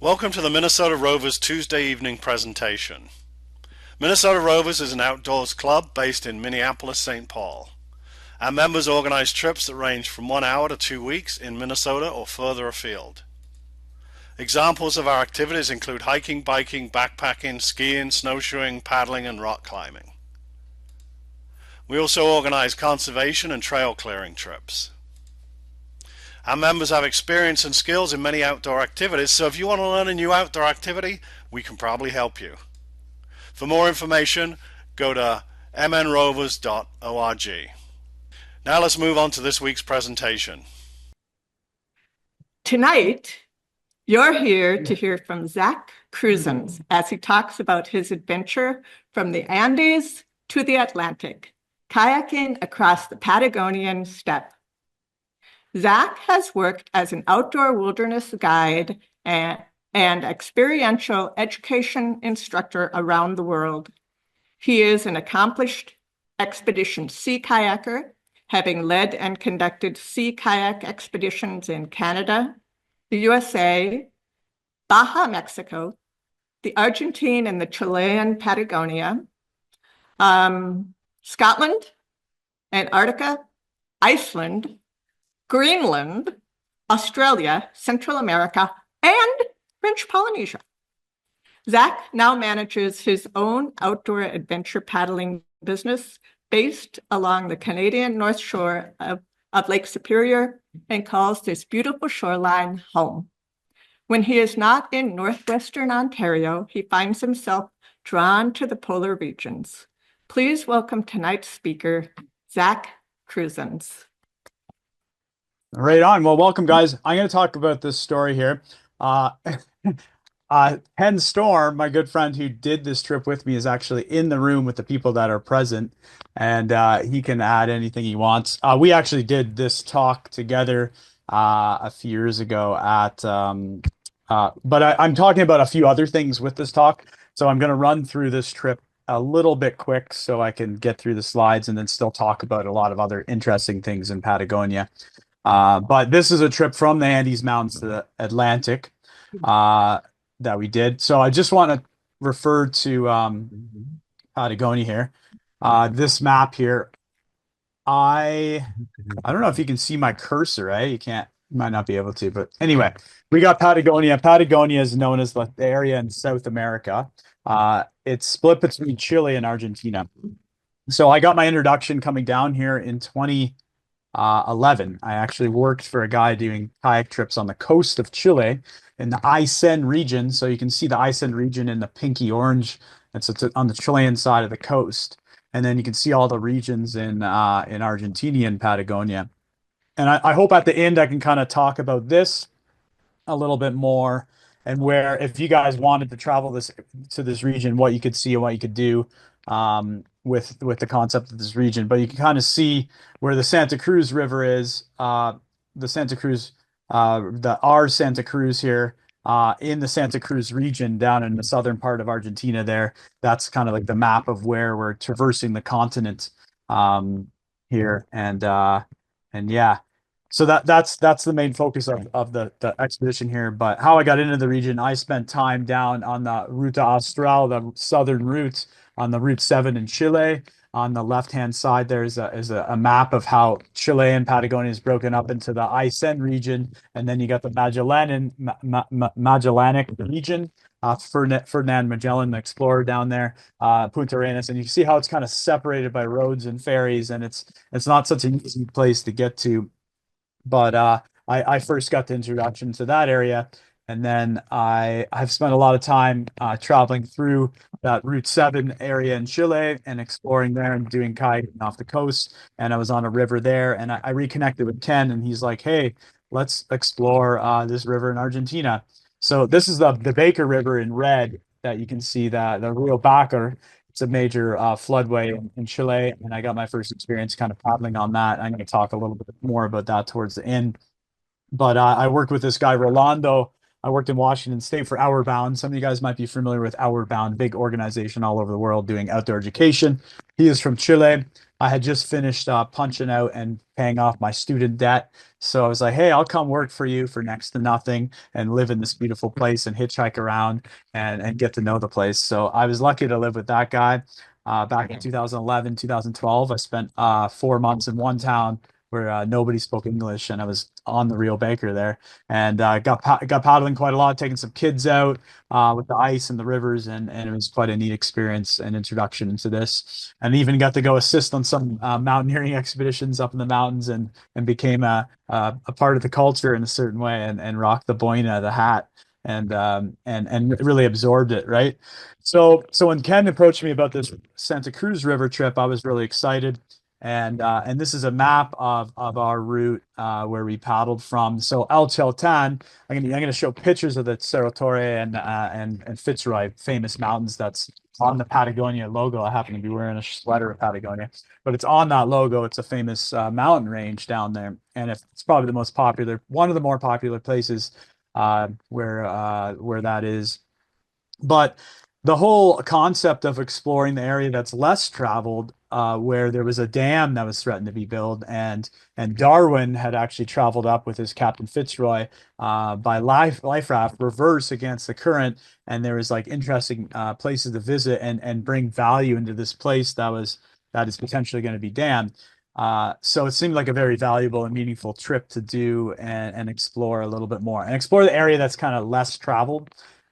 Welcome to the Minnesota Rovers Tuesday evening presentation. Minnesota Rovers is an outdoors club based in Minneapolis, St. Paul. Our members organize trips that range from 1 hour to 2 weeks in Minnesota or further afield. Examples of our activities include hiking, biking, backpacking, skiing, snowshoeing, paddling, and rock climbing. We also organize conservation and trail clearing trips. Our members have experience and skills in many outdoor activities, so if you want to learn a new outdoor activity, we can probably help you. For more information, go to mnrovers.org. Now let's move on to this week's presentation. Tonight, you're here to hear from Zack Cruzens as he talks about his adventure from the Andes to the Atlantic, kayaking across the Patagonian steppe. Zack has worked as an outdoor wilderness guide and experiential education instructor around the world. He is an accomplished expedition sea kayaker, having led and conducted sea kayak expeditions in Canada, the USA, Baja, Mexico, the Argentine and the Chilean Patagonia, Scotland, Antarctica, Iceland, Greenland, Australia, Central America, and French Polynesia. Zack now manages his own outdoor adventure paddling business based along the Canadian North Shore of Lake Superior and calls this beautiful shoreline home. When he is not in northwestern Ontario, he finds himself drawn to the polar regions. Please welcome tonight's speaker, Zack Cruzens. Right on. Well, welcome, guys. I'm going to talk about this story here. Ken Storm, my good friend who did this trip with me, is actually in the room with the people that are present, and he can add anything he wants. We actually did this talk together a few years ago but I'm talking about a few other things with this talk, so I'm going to run through this trip a little bit quick so I can get through the slides and then still talk about a lot of other interesting things in Patagonia. But this is a trip from the Andes Mountains to the Atlantic that we did. So I just want to refer to Patagonia here. This map here, I don't know if you can see my cursor, right? You might not be able to, but anyway, we got Patagonia. Patagonia is known as the area in South America. It's split between Chile and Argentina. So I got my introduction coming down here in 2011. I actually worked for a guy doing kayak trips on the coast of Chile in the Aysén region. So you can see the Aysén region in the pinky orange. It's on the Chilean side of the coast. And then you can see all the regions in Argentinian Patagonia. And I hope at the end I can kind of talk about this a little bit more, and where if you guys wanted to travel to this region, what you could see and what you could do with the concept of this region. But you can kind of see where the Santa Cruz River is, the Santa Cruz, our Santa Cruz here, in the Santa Cruz region down in the southern part of Argentina there. That's kind of like the map of where we're traversing the continent here. And yeah. So that's the main focus of the expedition here. But how I got into the region, I spent time down on the Ruta Austral, the southern route, on the Route 7 in Chile. On the left-hand side, there is a map of how Chile and Patagonia is broken up into the Aysén region, and then you got the Magellanic region. Ferdinand Magellan, the explorer down there, Punta Arenas, and you can see how it's kind of separated by roads and ferries, and it's not such an easy place to get to. But I first got the introduction to that area, and then I've spent a lot of time traveling through that Route 7 area in Chile and exploring there and doing kayaking off the coast. And I was on a river there, and I reconnected with Ken, and he's like, "Hey, let's explore this river in Argentina." So this is the Baker River in red that you can see, the Rio Baker. It's a major floodway in Chile, and I got my first experience kind of paddling on that. I'm going to talk a little bit more about that towards the end. But I worked with this guy, Rolando. I worked in Washington State for Outward Bound. Some of you guys might be familiar with Outward Bound, big organization all over the world doing outdoor education. He is from Chile. I had just finished punching out and paying off my student debt. So I was like, hey, I'll come work for you for next to nothing and live in this beautiful place and hitchhike around and get to know the place. So I was lucky to live with that guy. Back in 2011, 2012, I spent 4 months in one town where nobody spoke English, and I was on the Rio Baker there, and got paddling quite a lot, taking some kids out with the ice and the rivers, and it was quite a neat experience and introduction into this. And even got to go assist on some mountaineering expeditions up in the mountains, and became a part of the culture in a certain way, and rocked the boina, the hat, and really absorbed it, right? So when Ken approached me about this Santa Cruz River trip, I was really excited. And this is a map of our route where we paddled from. So El Chalten, I'm gonna show pictures of the Cerro Torre and Fitzroy, famous mountains that's on the Patagonia logo. I happen to be wearing a sweater of Patagonia, but it's on that logo. It's a famous mountain range down there, and it's probably the most popular, one of the more popular places where that is. But the whole concept of exploring the area that's less traveled, where there was a dam that was threatened to be built, and Darwin had actually traveled up with his Captain Fitzroy by life raft reverse against the current, and there was like interesting places to visit and bring value into this place that is potentially going to be dammed. So it seemed like a very valuable and meaningful trip to do and explore a little bit more and explore the area that's kind of less traveled,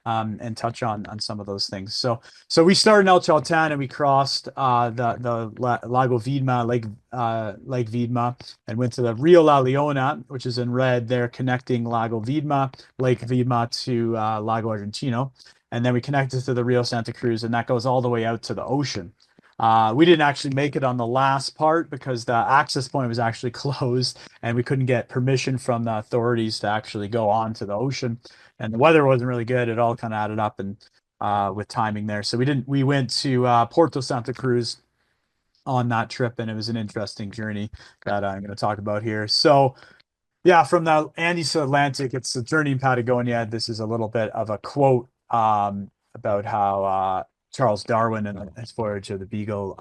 and touch on some of those things. So we started in El Chalten and we crossed the Lago Viedma, Lake Viedma, and went to the Rio La Leona, which is in red there, connecting Lago Viedma, Lake Viedma to Lago Argentino. And then we connected to the Rio Santa Cruz, and that goes all the way out to the ocean. We didn't actually make it on the last part because the access point was actually closed and we couldn't get permission from the authorities to actually go on to the ocean. And the weather wasn't really good. It all kind of added up and with timing there. So we went to Porto Santa Cruz on that trip, and it was an interesting journey that I'm going to talk about here. So yeah, from the Andes to Atlantic, it's a journey in Patagonia. This is a little bit of a quote about how Charles Darwin and his voyage of the Beagle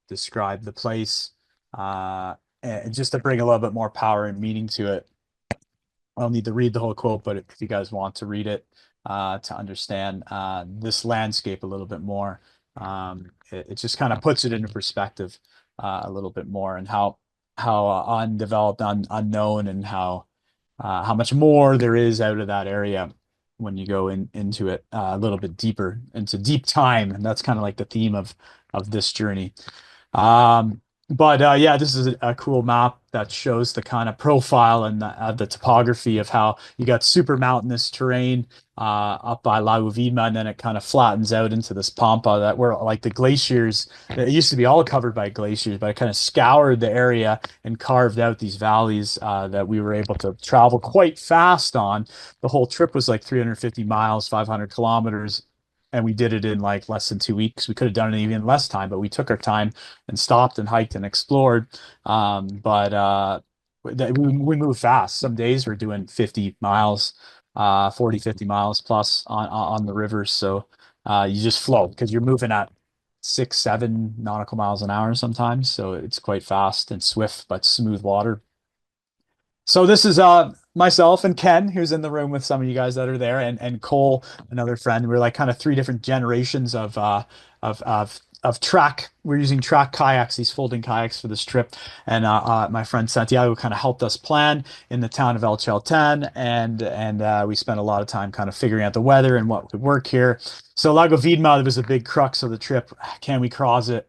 described the place, and just to bring a little bit more power and meaning to it. I don't need to read the whole quote, but if you guys want to read it to understand this landscape a little bit more, it just kind of puts it into perspective a little bit more, and how undeveloped, unknown, and how much more there is out of that area when you go into it a little bit deeper into deep time. And that's kind of like the theme of this journey. But yeah, this is a cool map that shows the kind of profile and the topography of how you got super mountainous terrain up by Lago Viedma, and then it kind of flattens out into this pampa that were like the glaciers. It used to be all covered by glaciers, but it kind of scoured the area and carved out these valleys that we were able to travel quite fast on. The whole trip was like 350 miles, 500 kilometers, and we did it in like less than 2 weeks. We could have done it even less time, but we took our time and stopped and hiked and explored. But we move fast. Some days we're doing 50 miles, 40, 50 miles plus on the rivers. So you just flow because you're moving at 6, 7 nautical miles an hour sometimes. So it's quite fast and swift, but smooth water. So this is myself and Ken, who's in the room with some of you guys that are there, and Cole, another friend. We're like kind of three different generations of track. We're using track kayaks, these folding kayaks for this trip. And my friend Santiago kind of helped us plan in the town of El Chalten, and we spent a lot of time kind of figuring out the weather and what would work here. So Lago Viedma was a big crux of the trip. Can we cross it?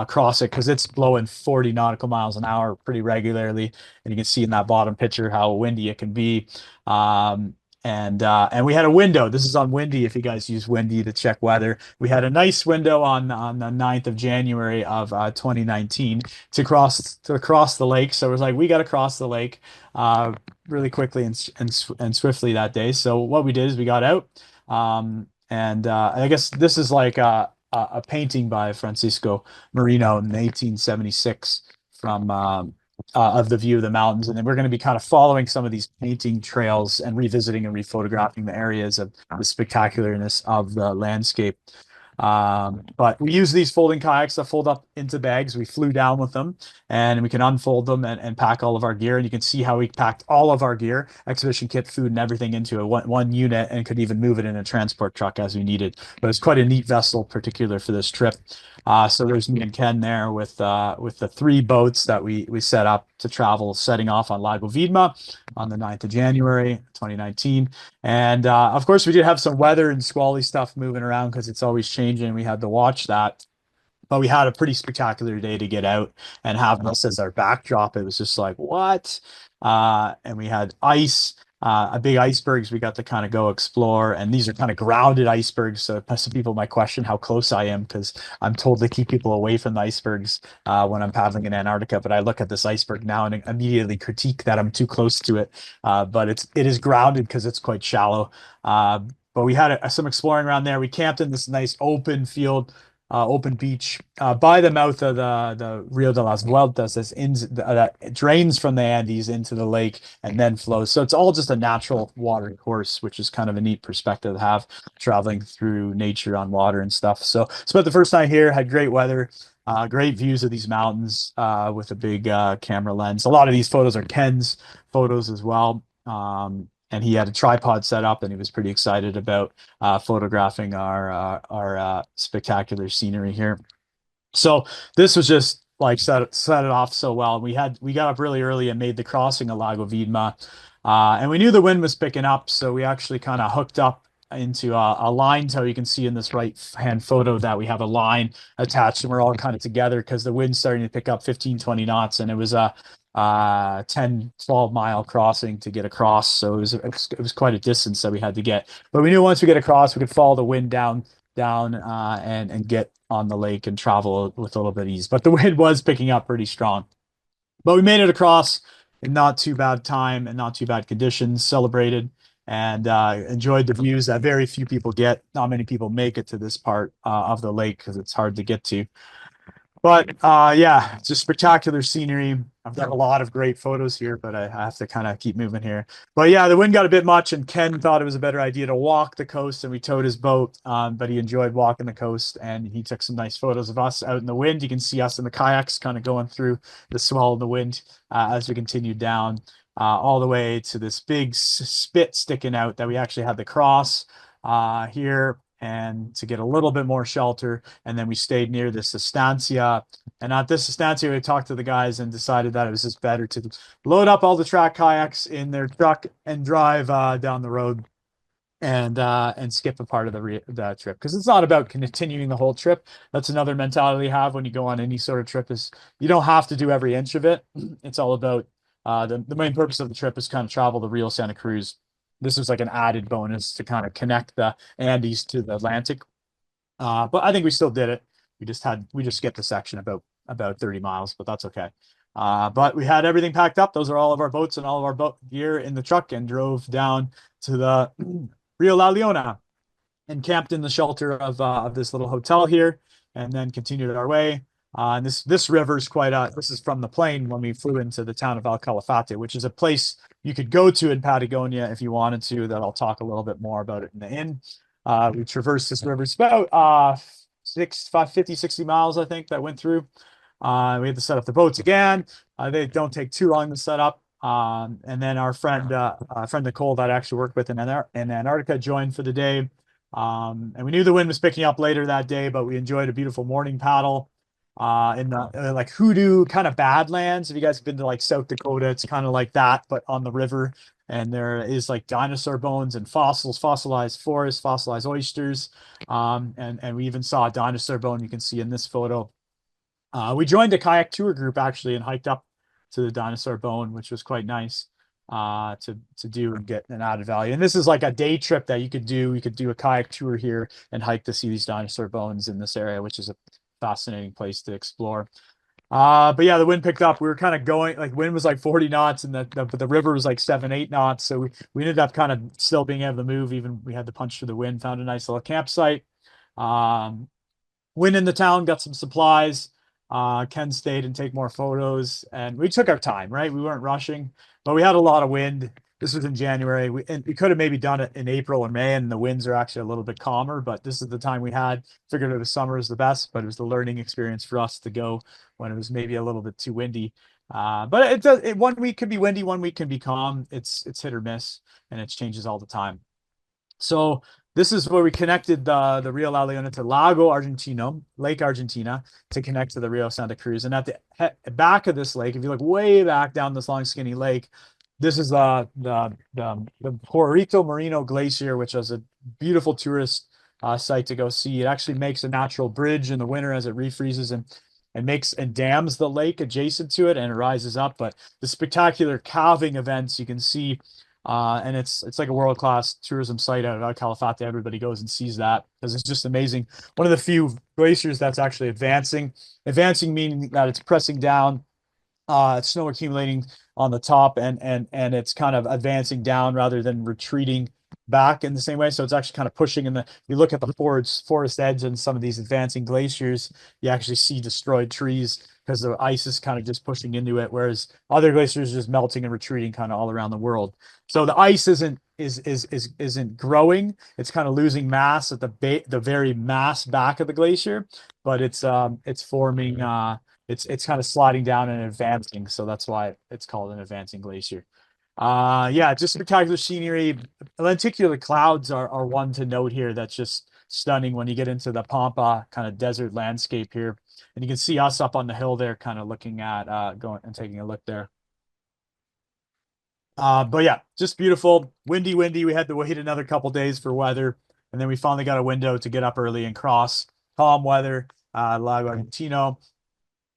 Cross it because it's blowing 40 nautical miles an hour pretty regularly, and you can see in that bottom picture how windy it can be. And we had a window. This is on Windy. If you guys use Windy to check weather, we had a nice window on the 9th of January of 2019 to cross the lake. So it was like we got to cross the lake really quickly and swiftly that day. So what we did is we got out, and I guess this is like a painting by Francisco Marino in 1876 from of the view of the mountains. And then we're going to be kind of following some of these painting trails and revisiting and rephotographing the areas of the spectacularness of the landscape. But we use these folding kayaks that fold up into bags. We flew down with them, and we can unfold them and pack all of our gear. And you can see how we packed all of our gear, exhibition kit, food, and everything into a one unit, and could even move it in a transport truck as we needed. But it's quite a neat vessel, particular for this trip. So there's me and Ken there with the 3 boats that we set up to travel, setting off on Lago Viedma on the 9th of January, 2019. And of course, we did have some weather and squally stuff moving around because it's always changing. We had to watch that. But we had a pretty spectacular day to get out and have this as our backdrop. It was just like, what? And we had ice, a big icebergs we got to kind of go explore. And these are kind of grounded icebergs. So some people might question how close I am because I'm told to keep people away from the icebergs when I'm paddling in Antarctica. But I look at this iceberg now and immediately critique that I'm too close to it. But it is grounded because it's quite shallow. But we had some exploring around there. We camped in this nice open field, open beach by the mouth of the Rio de las Vueltas that drains from the Andes into the lake and then flows. So it's all just a natural water course, which is kind of a neat perspective to have traveling through nature on water and stuff. So spent the first night here, had great weather. Great views of these mountains with a big camera lens. A lot of these photos are Ken's photos as well. And he had a tripod set up and he was pretty excited about photographing our spectacular scenery here. So this was just like set it off so well. We got up really early and made the crossing of Lago Viedma. And we knew the wind was picking up, so we actually kind of hooked up into a line tow. You can see in this right hand photo that we have a line attached and we're all kind of together because the wind's starting to pick up 15, 20 knots. And it was a 10-12 mile crossing to get across, so it was quite a distance that we had to get, but we knew once we get across we could follow the wind down and get on the lake and travel with a little bit of ease. But the wind was picking up pretty strong, but we made it across in not too bad time and not too bad conditions, celebrated and enjoyed the views that very few people get. Not many people make it to this part of the lake because it's hard to get to. But yeah, it's just spectacular scenery. I've got a lot of great photos here, but I have to kind of keep moving here. But yeah, the wind got a bit much, and Ken thought it was a better idea to walk the coast, and we towed his boat. But he enjoyed walking the coast, and he took some nice photos of us out in the wind. You can see us in the kayaks kind of going through the swell of the wind as we continued down all the way to this big spit sticking out that we actually had to cross here and to get a little bit more shelter. And then we stayed near this estancia. And at this estancia, we talked to the guys and decided that it was just better to load up all the track kayaks in their truck and drive down the road and skip a part of the trip, because it's not about continuing the whole trip. That's another mentality you have when you go on any sort of trip, is you don't have to do every inch of it. It's all about the main purpose of the trip is kind of travel the Rio Santa Cruz. This was like an added bonus to kind of connect the Andes to the Atlantic. But I think we still did it. We just skipped a section about 30 miles, but that's okay. But we had everything packed up. Those are all of our boats and all of our boat gear in the truck, and drove down to the Rio La Leona and camped in the shelter of this little hotel here, and then continued our way. And this river is this is from the plane when we flew into the town of El Calafate, which is a place you could go to in Patagonia if you wanted to, that I'll talk a little bit more about it in the end. We traversed this river. It's about 50, 60 miles, I think, that went through. We had to set up the boats again. They don't take too long to set up. And then our friend Nicole that I actually worked with in Antarctica joined for the day. And we knew the wind was picking up later that day, but we enjoyed a beautiful morning paddle in the like hoodoo kind of badlands. If you guys have been to like South Dakota, it's kind of like that, but on the river. And there is like dinosaur bones and fossils, fossilized forests, fossilized oysters. And we even saw a dinosaur bone you can see in this photo. We joined a kayak tour group actually and hiked up to the dinosaur bone, which was quite nice to do and get an added value. And this is like a day trip that you could do. You could do a kayak tour here and hike to see these dinosaur bones in this area, which is a fascinating place to explore. But yeah, the wind picked up. We were kind of going, like, wind was like 40 knots and the river was like 7-8 knots. So we ended up kind of still being able to move, even we had to punch through the wind, found a nice little campsite. Went in the town, got some supplies. Ken stayed and take more photos, and we took our time, right? We weren't rushing, but we had a lot of wind. This was in January. And we could have maybe done it in April or May, and the winds are actually a little bit calmer, but this is the time we had. Figured it was summer is the best, but it was the learning experience for us to go when it was maybe a little bit too windy. But it does, one week can be windy, one week can be calm. It's hit or miss, and it changes all the time. So this is where we connected the Rio La Leona to Lago Argentino, Lake Argentina, to connect to the Rio Santa Cruz. And at the back of this lake, if you look way back down this long, skinny lake, this is the Puerto Marino Glacier, which is a beautiful tourist site to go see. It actually makes a natural bridge in the winter as it refreezes and makes and dams the lake adjacent to it, and it rises up. But the spectacular calving events you can see, and it's like a world-class tourism site out of Calafate. Everybody goes and sees that because it's just amazing. One of the few glaciers that's actually advancing. Advancing meaning that it's pressing down, snow accumulating on the top, and it's kind of advancing down rather than retreating back in the same way. So it's actually kind of pushing in the, you look at the forest edge and some of these advancing glaciers, you actually see destroyed trees because the ice is kind of just pushing into it, whereas other glaciers are just melting and retreating kind of all around the world. So the ice isn't growing. It's kind of losing mass at the very mass back of the glacier, but it's forming it's kind of sliding down and advancing, so that's why it's called an advancing glacier. Yeah, just spectacular scenery. Lenticular clouds are one to note here. That's just stunning when you get into the Pampa kind of desert landscape here, and you can see us up on the hill there, kind of looking at going and taking a look there. But yeah, just beautiful. Windy. We had to wait another couple days for weather, and then we finally got a window to get up early and cross. Calm weather, Lago Argentino,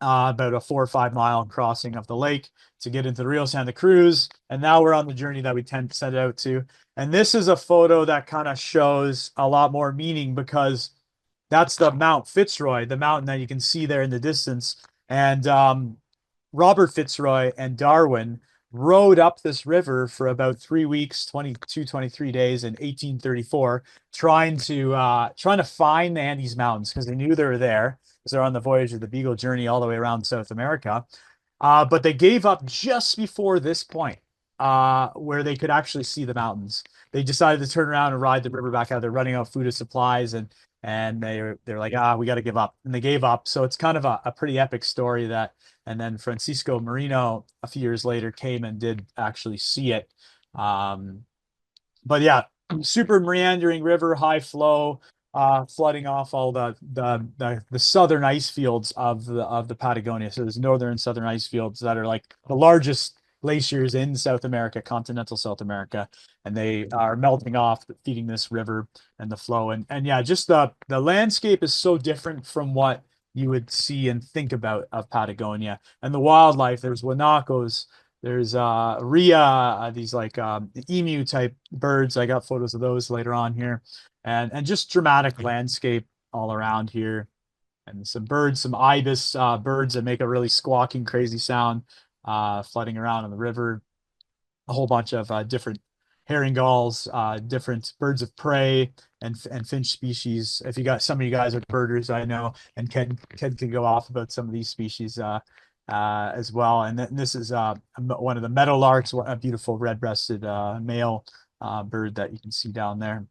about a 4 or 5 mile crossing of the lake to get into the Rio Santa Cruz. And now we're on the journey that we tend to set out to. And this is a photo that kind of shows a lot more meaning because that's the Mount Fitzroy, the mountain that you can see there in the distance. And Robert Fitzroy and Darwin rode up this river for about 3 weeks, 22, 23 days in 1834, trying to find the Andes Mountains because they knew they were there because they're on the voyage of the Beagle journey all the way around South America. But they gave up just before this point, where they could actually see the mountains. They decided to turn around and ride the river back out. They're running out of food and supplies, and they're like, we got to give up, and they gave up. So it's kind of a pretty epic story that. And then Francisco Marino, a few years later, came and did actually see it. But yeah, super meandering river, high flow, flooding off all the southern ice fields of the Patagonia. So there's northern and southern ice fields that are like the largest glaciers in South America, continental South America, and they are melting off, feeding this river and the flow. And yeah, just the landscape is so different from what you would see and think about of Patagonia. And the wildlife, there's guanacos, there's rhea, these like emu type birds. I got photos of those later on here, and just dramatic landscape all around here, and some birds, some ibis birds that make a really squawking crazy sound flooding around in the river. A whole bunch of different herring gulls, different birds of prey, and finch species. If you got, some of you guys are birders, I know, and Ken can go off about some of these species as well. And this is one of the meadowlarks, a beautiful red-breasted male bird that you can see down there.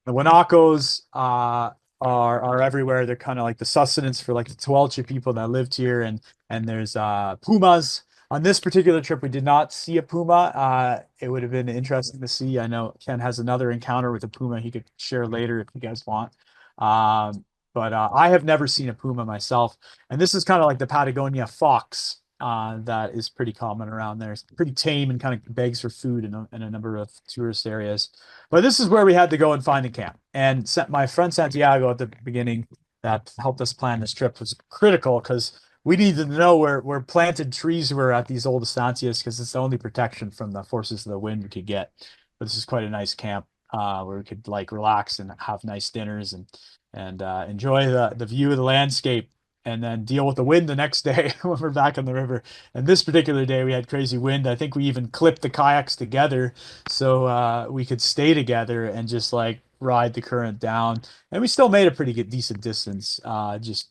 The guanacos are everywhere. They're kind of like the sustenance for like the Tuolche people that lived here, and there's pumas. On this particular trip, we did not see a puma. It would have been interesting to see. I know Ken has another encounter with a puma he could share later if you guys want. But I have never seen a puma myself. And this is kind of like the Patagonia fox that is pretty common around there. It's pretty tame and kind of begs for food in a number of tourist areas. But this is where we had to go and find a camp. And my friend Santiago at the beginning that helped us plan this trip was critical because we needed to know where planted trees were at these old estancias because it's the only protection from the forces of the wind we could get. But this is quite a nice camp where we could like relax and have nice dinners and enjoy the view of the landscape, and then deal with the wind the next day when we're back on the river. And this particular day we had crazy wind. I think we even clipped the kayaks together so we could stay together and just like ride the current down. And we still made a pretty good decent distance, just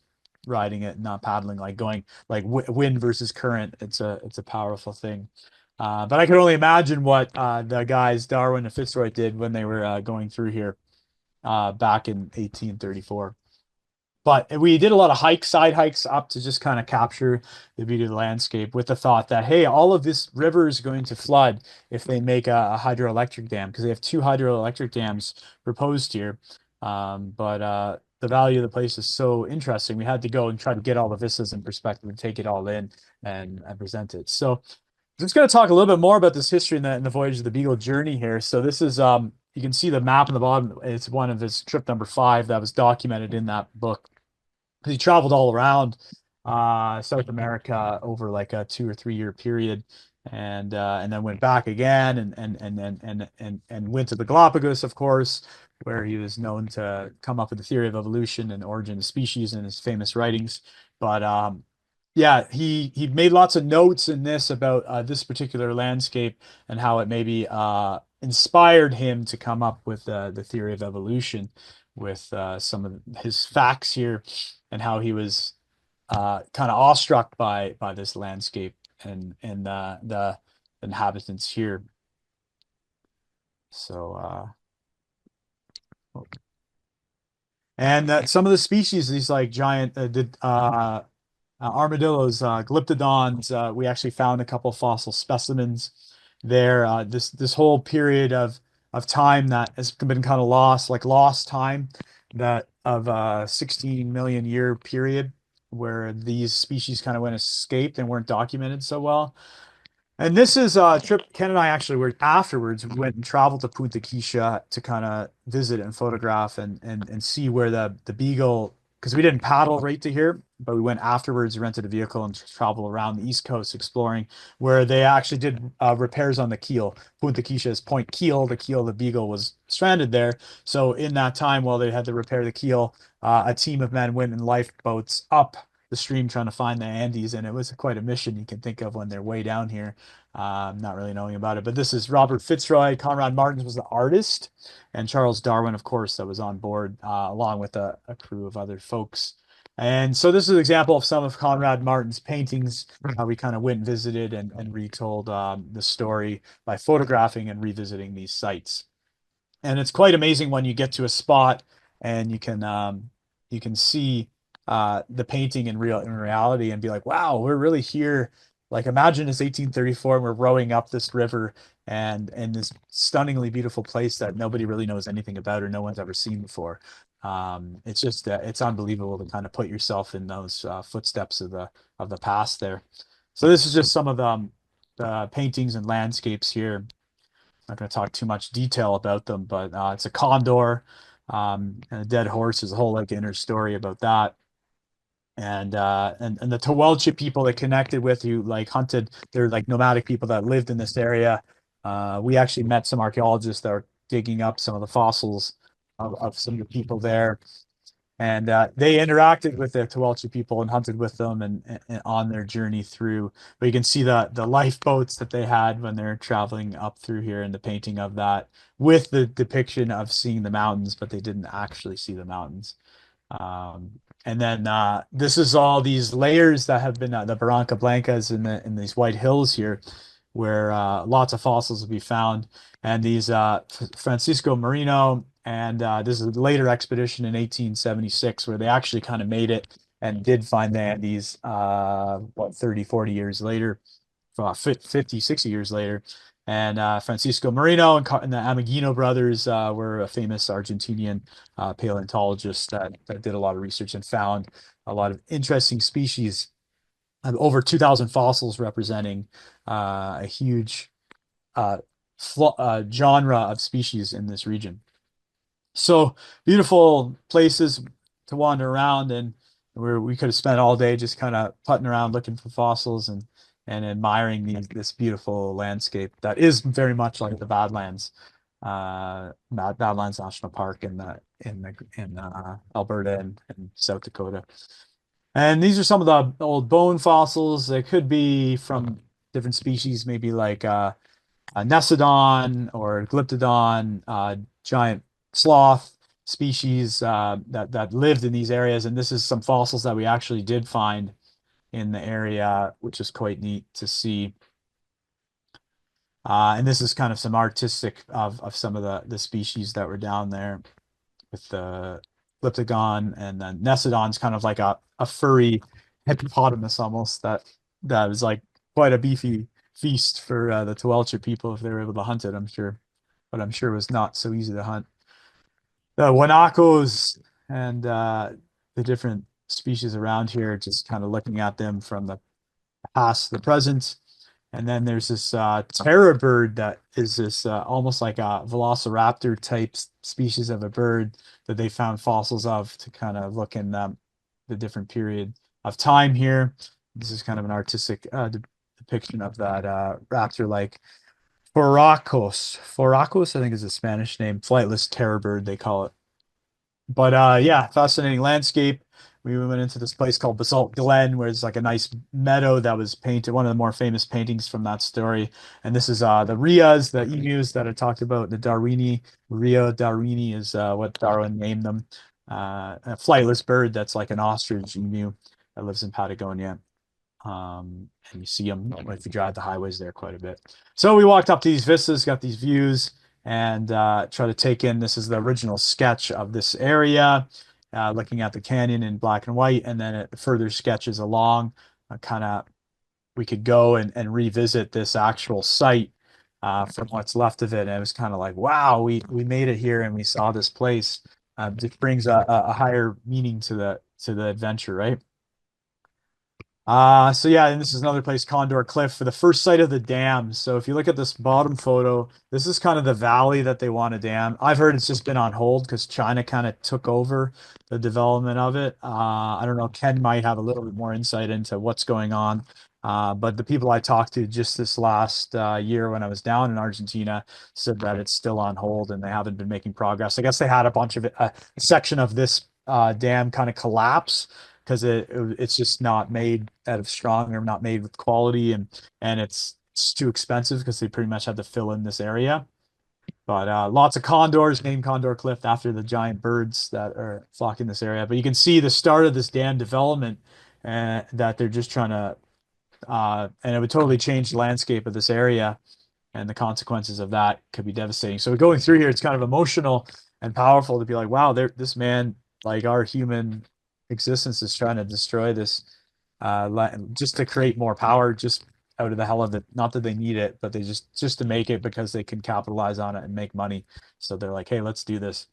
riding it, not paddling, like going like wind versus current. It's a powerful thing. But I can only imagine what the guys Darwin and Fitzroy did when they were going through here back in 1834. But we did a lot of hikes, side hikes up to just kind of capture the beauty of the landscape with the thought that, hey, all of this river is going to flood if they make a hydroelectric dam, because they have two hydroelectric dams proposed here. But the value of the place is so interesting. We had to go and try to get all the vistas in perspective and take it all in and present it. So I'm just going to talk a little bit more about this history in the Voyage of the Beagle journey here. So this is you can see the map on the bottom. It's one of his trip number 5 that was documented in that book. He traveled all around South America over like a 2 or 3 year period, and then went back again and went to the Galapagos, of course, where he was known to come up with the theory of evolution and origin of species in his famous writings. But yeah, he made lots of notes in this about this particular landscape and how it maybe inspired him to come up with the theory of evolution with some of his facts here and how he was kind of awestruck by this landscape and the inhabitants here. So and some of the species, these like giant armadillos, glyptodons, we actually found a couple fossil specimens there. This whole period of time that has been kind of lost, like lost time, that of a 16 million year period where these species kind of went escaped and weren't documented so well. And this is a trip Ken and I actually were afterwards. We went and traveled to Punta Quicha to kind of visit and photograph and see where the beagle, because we didn't paddle right to here, but we went afterwards, rented a vehicle and traveled around the East Coast exploring where they actually did repairs on the keel. Punta Quicha is Point Keel. The keel of the beagle was stranded there. So in that time while they had to repair the keel, a team of men went in lifeboats up the stream trying to find the Andes, and it was quite a mission you can think of when they're way down here, not really knowing about it. But this is Robert Fitzroy. Conrad Martins was the artist, and Charles Darwin, of course, that was on board, along with a crew of other folks. And so this is an example of some of Conrad Martin's paintings, how we kind of went and visited and retold the story by photographing and revisiting these sites. And it's quite amazing when you get to a spot and you can see the painting in reality and be like, wow, we're really here. Like imagine it's 1834 and we're rowing up this river and this stunningly beautiful place that nobody really knows anything about or no one's ever seen before. It's just it's unbelievable to kind of put yourself in those footsteps of the past there. So this is just some of the paintings and landscapes here. Not going to talk too much detail about them, but it's a condor and a dead horse. There's a whole like inner story about that. And the Tawelche people they connected with who like hunted, they're like nomadic people that lived in this area. We actually met some archaeologists that are digging up some of the fossils of some of the people there. And they interacted with the Tawelche people and hunted with them and on their journey through. But you can see the lifeboats that they had when they're traveling up through here and the painting of that with the depiction of seeing the mountains, but they didn't actually see the mountains. And then this is all these layers that have been the Barranca Blancas in these white hills here, where lots of fossils will be found. And these Francisco Marino, and this is a later expedition in 1876 where they actually kind of made it and did find the Andes 30, 40 years later, 50, 60 years later. And Francisco Marino and the Ameghino brothers were a famous Argentinian paleontologist that did a lot of research and found a lot of interesting species, over 2,000 fossils representing a huge genre of species in this region. So beautiful places to wander around, and where we could have spent all day just kind of putting around looking for fossils and admiring this beautiful landscape that is very much like the Badlands, Badlands National Park in Alberta and South Dakota. And these are some of the old bone fossils. They could be from different species, maybe like a Nesodon or Glyptodon, giant sloth species that lived in these areas. And this is some fossils that we actually did find in the area, which is quite neat to see. And this is kind of some artistic of some of the species that were down there with the Glyptogon, and then Nesidon's kind of like a furry hippopotamus almost that was like quite a beefy feast for the Tuelcha people if they were able to hunt it, I'm sure. But I'm sure it was not so easy to hunt. The Wanakos and the different species around here, just kind of looking at them from the past, the present. And then there's this terror bird that is this almost like a velociraptor type species of a bird that they found fossils of to kind of look in the different period of time here. This is kind of an artistic depiction of that raptor-like Foracos, I think is a Spanish name, flightless terror bird, they call it. But yeah, fascinating landscape. We went into this place called Basalt Glen, where it's like a nice meadow that was painted, one of the more famous paintings from that story. And this is the Rias, the emus that I talked about, the Darwini. Rio Darwini is what Darwin named them. A flightless bird that's like an ostrich emu that lives in Patagonia. And you see them if you drive the highways there quite a bit. So we walked up to these vistas, got these views, and try to take in. This is the original sketch of this area, looking at the canyon in black and white, and then it further sketches along. Kind of, we could go and revisit this actual site from what's left of it. And it was kind of like, wow, we made it here and we saw this place. It brings a higher meaning to the adventure, right? So yeah, and this is another place, Condor Cliff, for the first site of the dam. So if you look at this bottom photo, this is kind of the valley that they want to dam. I've heard it's just been on hold because China kind of took over the development of it. I don't know, Ken might have a little bit more insight into what's going on. But the people I talked to just this last year when I was down in Argentina said that it's still on hold and they haven't been making progress. I guess they had a bunch of it, a section of this dam kind of collapse because it's just not made out of strong or not made with quality, and it's too expensive because they pretty much had to fill in this area. But lots of condors, named Condor Cliff after the giant birds that are flocking this area. But you can see the start of this dam development, that they're just trying to, and it would totally change the landscape of this area, and the consequences of that could be devastating. So going through here, it's kind of emotional and powerful to be like, wow, this man, like our human existence, is trying to destroy this just to create more power, just out of the hell of it. Not that they need it, but they just to make it because they can capitalize on it and make money. So they're like, hey, let's do this.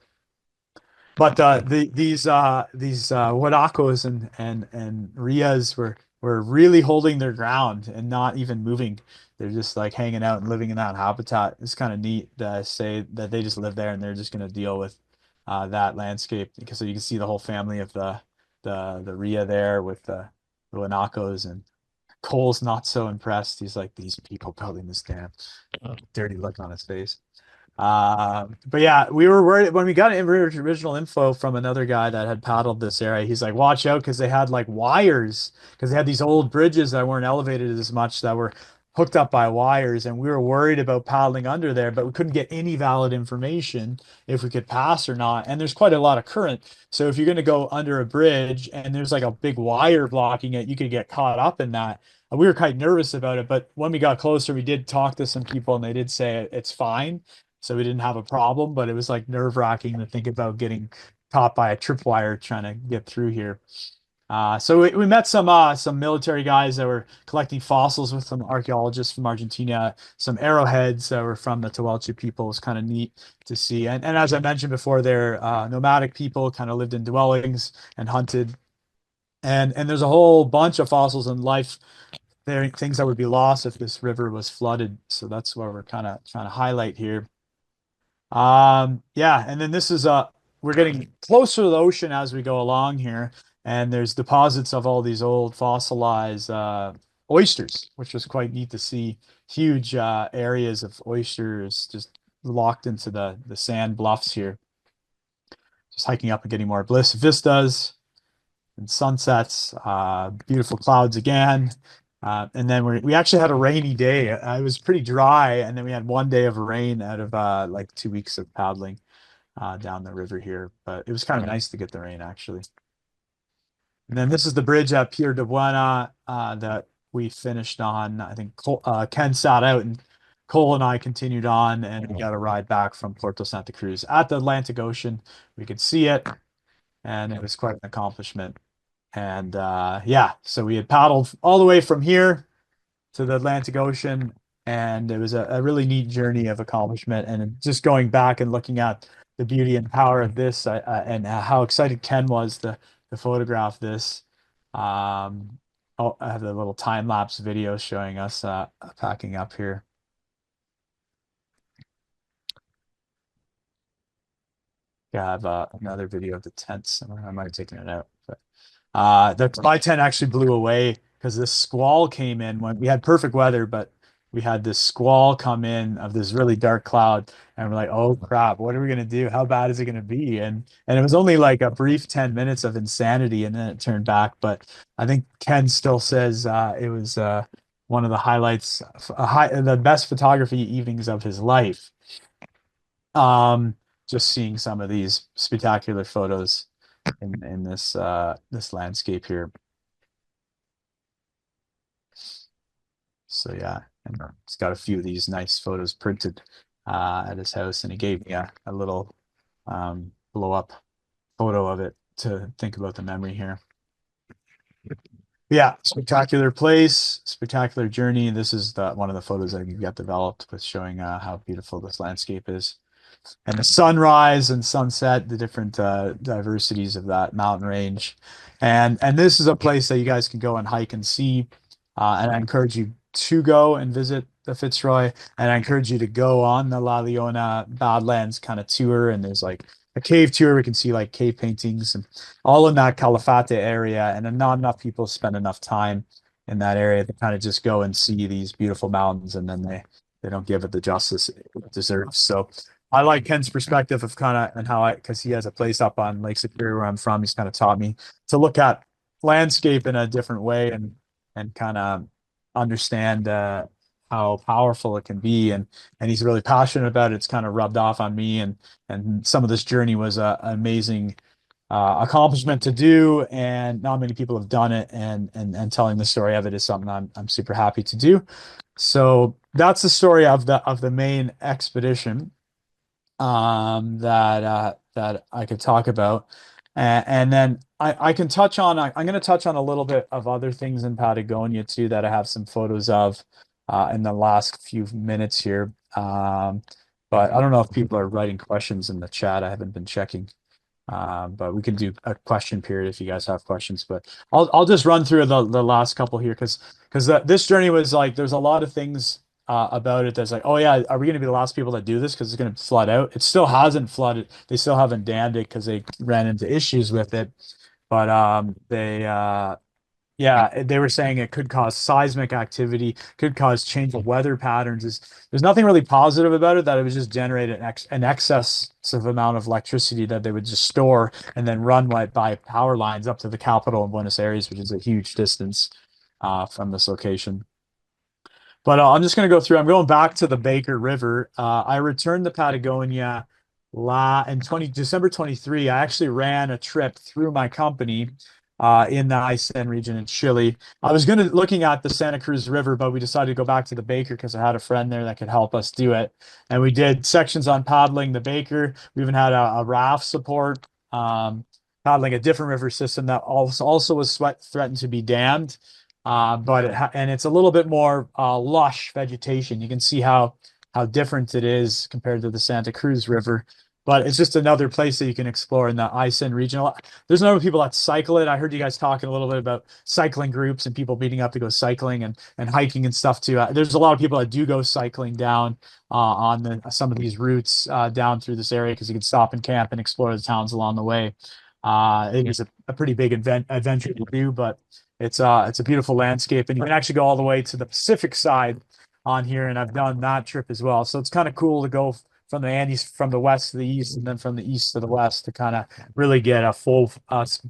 But these Huaracos and Rias were really holding their ground and not even moving. They're just like hanging out and living in that habitat. It's kind of neat to say that they just live there and they're just going to deal with that landscape, because so you can see the whole family of the Ria there with the Huanacos, and Cole's not so impressed. He's like, these people building this dam. Dirty look on his face. But yeah, we were worried when we got original info from another guy that had paddled this area. He's like, watch out, because they had like wires, because they had these old bridges that weren't elevated as much that were hooked up by wires, and we were worried about paddling under there, but we couldn't get any valid information if we could pass or not. And there's quite a lot of current, so if you're going to go under a bridge and there's like a big wire blocking it, you could get caught up in that. We were quite nervous about it, but when we got closer, we did talk to some people and they did say it's fine. So we didn't have a problem, but it was like nerve-wracking to think about getting caught by a tripwire trying to get through here. So we met some military guys that were collecting fossils with some archaeologists from Argentina, some arrowheads that were from the Tehuelche people. It was kind of neat to see. And as I mentioned before, they're nomadic people, kind of lived in dwellings and hunted. And there's a whole bunch of fossils in life there, things that would be lost if this river was flooded. So that's what we're kind of trying to highlight here. Yeah, and then this is we're getting closer to the ocean as we go along here, and there's deposits of all these old fossilized oysters, which was quite neat to see. Huge areas of oysters just locked into the sand bluffs here. Just hiking up and getting more bliss vistas and sunsets, beautiful clouds again. And then we actually had a rainy day. It was pretty dry, and then we had one day of rain out of like 2 weeks of paddling down the river here. But it was kind of nice to get the rain, actually. And then this is the bridge at Pier de Buena that we finished on. I think Ken sat out and Cole and I continued on, and we got a ride back from Puerto Santa Cruz at the Atlantic Ocean. We could see it, and it was quite an accomplishment. And yeah, so we had paddled all the way from here to the Atlantic Ocean, and it was a really neat journey of accomplishment. And just going back and looking at the beauty and power of this, and how excited Ken was to photograph this. Oh, I have the little time lapse video showing us packing up here. Yeah, I have another video of the tents. I might have taken it out, but my tent actually blew away because this squall came in when we had perfect weather, but we had this squall come in of this really dark cloud, and we're like, oh crap, what are we gonna do? How bad is it gonna be? And it was only like a brief 10 minutes of insanity, and then it turned back. But I think Ken still says it was one of the highlights, the best photography evenings of his life. Just seeing some of these spectacular photos in this this landscape here. So yeah, and he's got a few of these nice photos printed at his house, and he gave me a little blow up photo of it to think about the memory here. Yeah, spectacular place, spectacular journey. This is one of the photos that you got developed with showing how beautiful this landscape is. And the sunrise and sunset, the different diversities of that mountain range. And this is a place that you guys can go and hike and see. And I encourage you to go and visit the Fitzroy. And I encourage you to go on the La Leona Badlands kind of tour. And there's like a cave tour. We can see like cave paintings and all in that Calafate area. And then not enough people spend enough time in that area to kind of just go and see these beautiful mountains. And then they don't give it the justice it deserves. So I like Ken's perspective of kind of, and how because he has a place up on Lake Superior where I'm from. He's kind of taught me to look at landscape in a different way and kind of understand how powerful it can be. And he's really passionate about it. It's kind of rubbed off on me. And some of this journey was an amazing accomplishment to do. And not many people have done it. And telling the story of it is something I'm super happy to do. So that's the story of the main expedition that I could talk about. And then I can touch on, I'm going to touch on a little bit of other things in Patagonia too, that I have some photos of in the last few minutes here. But I don't know if people are writing questions in the chat. I haven't been checking. But we can do a question period if you guys have questions. But I'll just run through the last couple here because this journey was like, there's a lot of things about it that's like, oh yeah, are we going to be the last people that do this because it's going to flood out? It still hasn't flooded. They still haven't dammed it because they ran into issues with it. But yeah, they were saying it could cause seismic activity, could cause change of weather patterns. There's nothing really positive about it, that it would just generate an excessive amount of electricity that they would just store and then run by power lines up to the capital in Buenos Aires, which is a huge distance from this location. But I'm just going to go through. I'm going back to the Baker River. I returned to Patagonia in December 23. I actually ran a trip through my company in the Aysén region in Chile. I was looking at the Santa Cruz River, but we decided to go back to the Baker because I had a friend there that could help us do it. And we did sections on paddling the Baker. We even had a raft support, paddling a different river system that also was threatened to be dammed. But it's a little bit more lush vegetation. You can see how different it is compared to the Santa Cruz River. But it's just another place that you can explore in the Aysén region. There's a number of people that cycle it. I heard you guys talking a little bit about cycling groups and people meeting up to go cycling and hiking and stuff too. There's a lot of people that do go cycling down on some of these routes down through this area because you can stop and camp and explore the towns along the way. It is a pretty big adventure to do, but it's a beautiful landscape, and you can actually go all the way to the Pacific side on here, and I've done that trip as well. So it's kind of cool to go from the Andes, from the west to the east, and then from the east to the west to kind of really get a full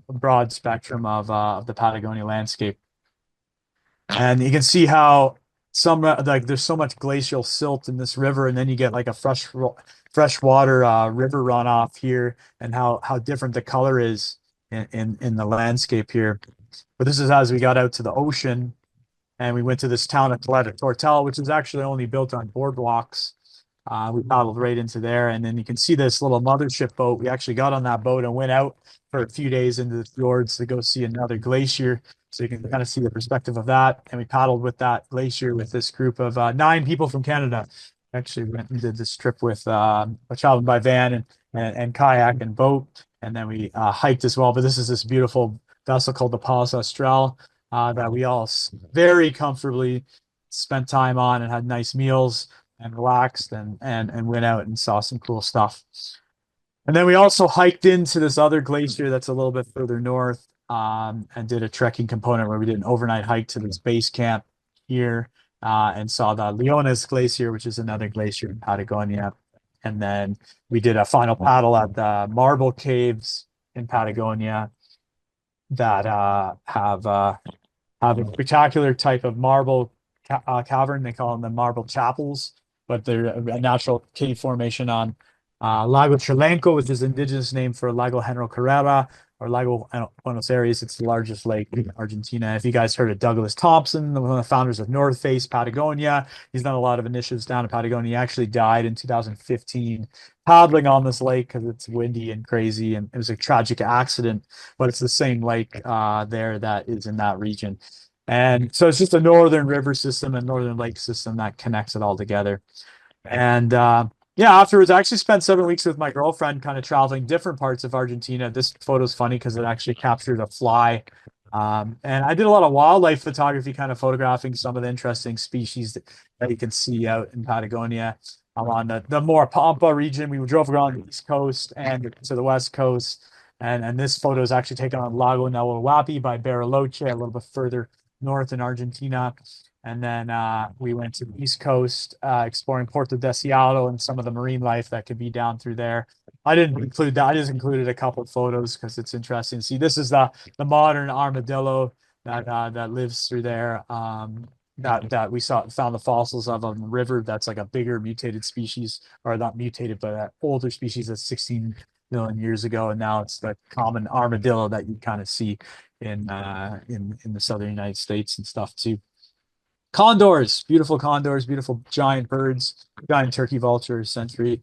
broad spectrum of the Patagonia landscape. And you can see how there's so much glacial silt in this river, and then you get like a freshwater river runoff here, and how different the color is in the landscape here. But this is as we got out to the ocean, and we went to this town of Caleta Tortel, which is actually only built on boardwalks. We paddled right into there, and then you can see this little mothership boat. We actually got on that boat and went out for a few days into the fjords to go see another glacier. So you can kind of see the perspective of that. And we paddled with that glacier with this group of 9 people from Canada. Actually went and did this trip with traveling by van and kayak and boat. And then we hiked as well. But this is this beautiful vessel called the Pallas Austral that we all very comfortably spent time on and had nice meals and relaxed and went out and saw some cool stuff. And then we also hiked into this other glacier that's a little bit further north, and did a trekking component where we did an overnight hike to this base camp here, and saw the Leonas Glacier, which is another glacier in Patagonia. And then we did a final paddle at the Marble Caves in Patagonia that have a spectacular type of marble cavern. They call them the marble chapels, but they're a natural cave formation on Lago Chilenco, which is indigenous name for Lago General Carrera, or Lago Buenos Aires. It's the largest lake in Argentina. If you guys heard of Douglas Thompson, one of the founders of North Face Patagonia, he's done a lot of initiatives down in Patagonia. He actually died in 2015 paddling on this lake because it's windy and crazy, and it was a tragic accident, but it's the same lake there that is in that region. And so it's just a northern river system and northern lake system that connects it all together. And yeah, afterwards, I actually spent 7 weeks with my girlfriend, kind of traveling different parts of Argentina. This photo's funny because it actually captured a fly. And I did a lot of wildlife photography, kind of photographing some of the interesting species that you can see out in Patagonia. I'm on the more Pampa region. We drove around the East Coast and to the West Coast. And this photo is actually taken on Lago Nahuelhuapi by Bariloche, a little bit further north in Argentina. And then we went to the East Coast, exploring Puerto Deseado and some of the marine life that could be down through there. I didn't include that. I just included a couple of photos because it's interesting. See, this is the modern armadillo that lives through there. That we found the fossils of on the river. That's like a bigger mutated species, or not mutated, but an older species that's 16 million years ago, and now it's the common armadillo that you kind of see in the southern United States and stuff too. Condors, beautiful giant birds, giant turkey vultures, century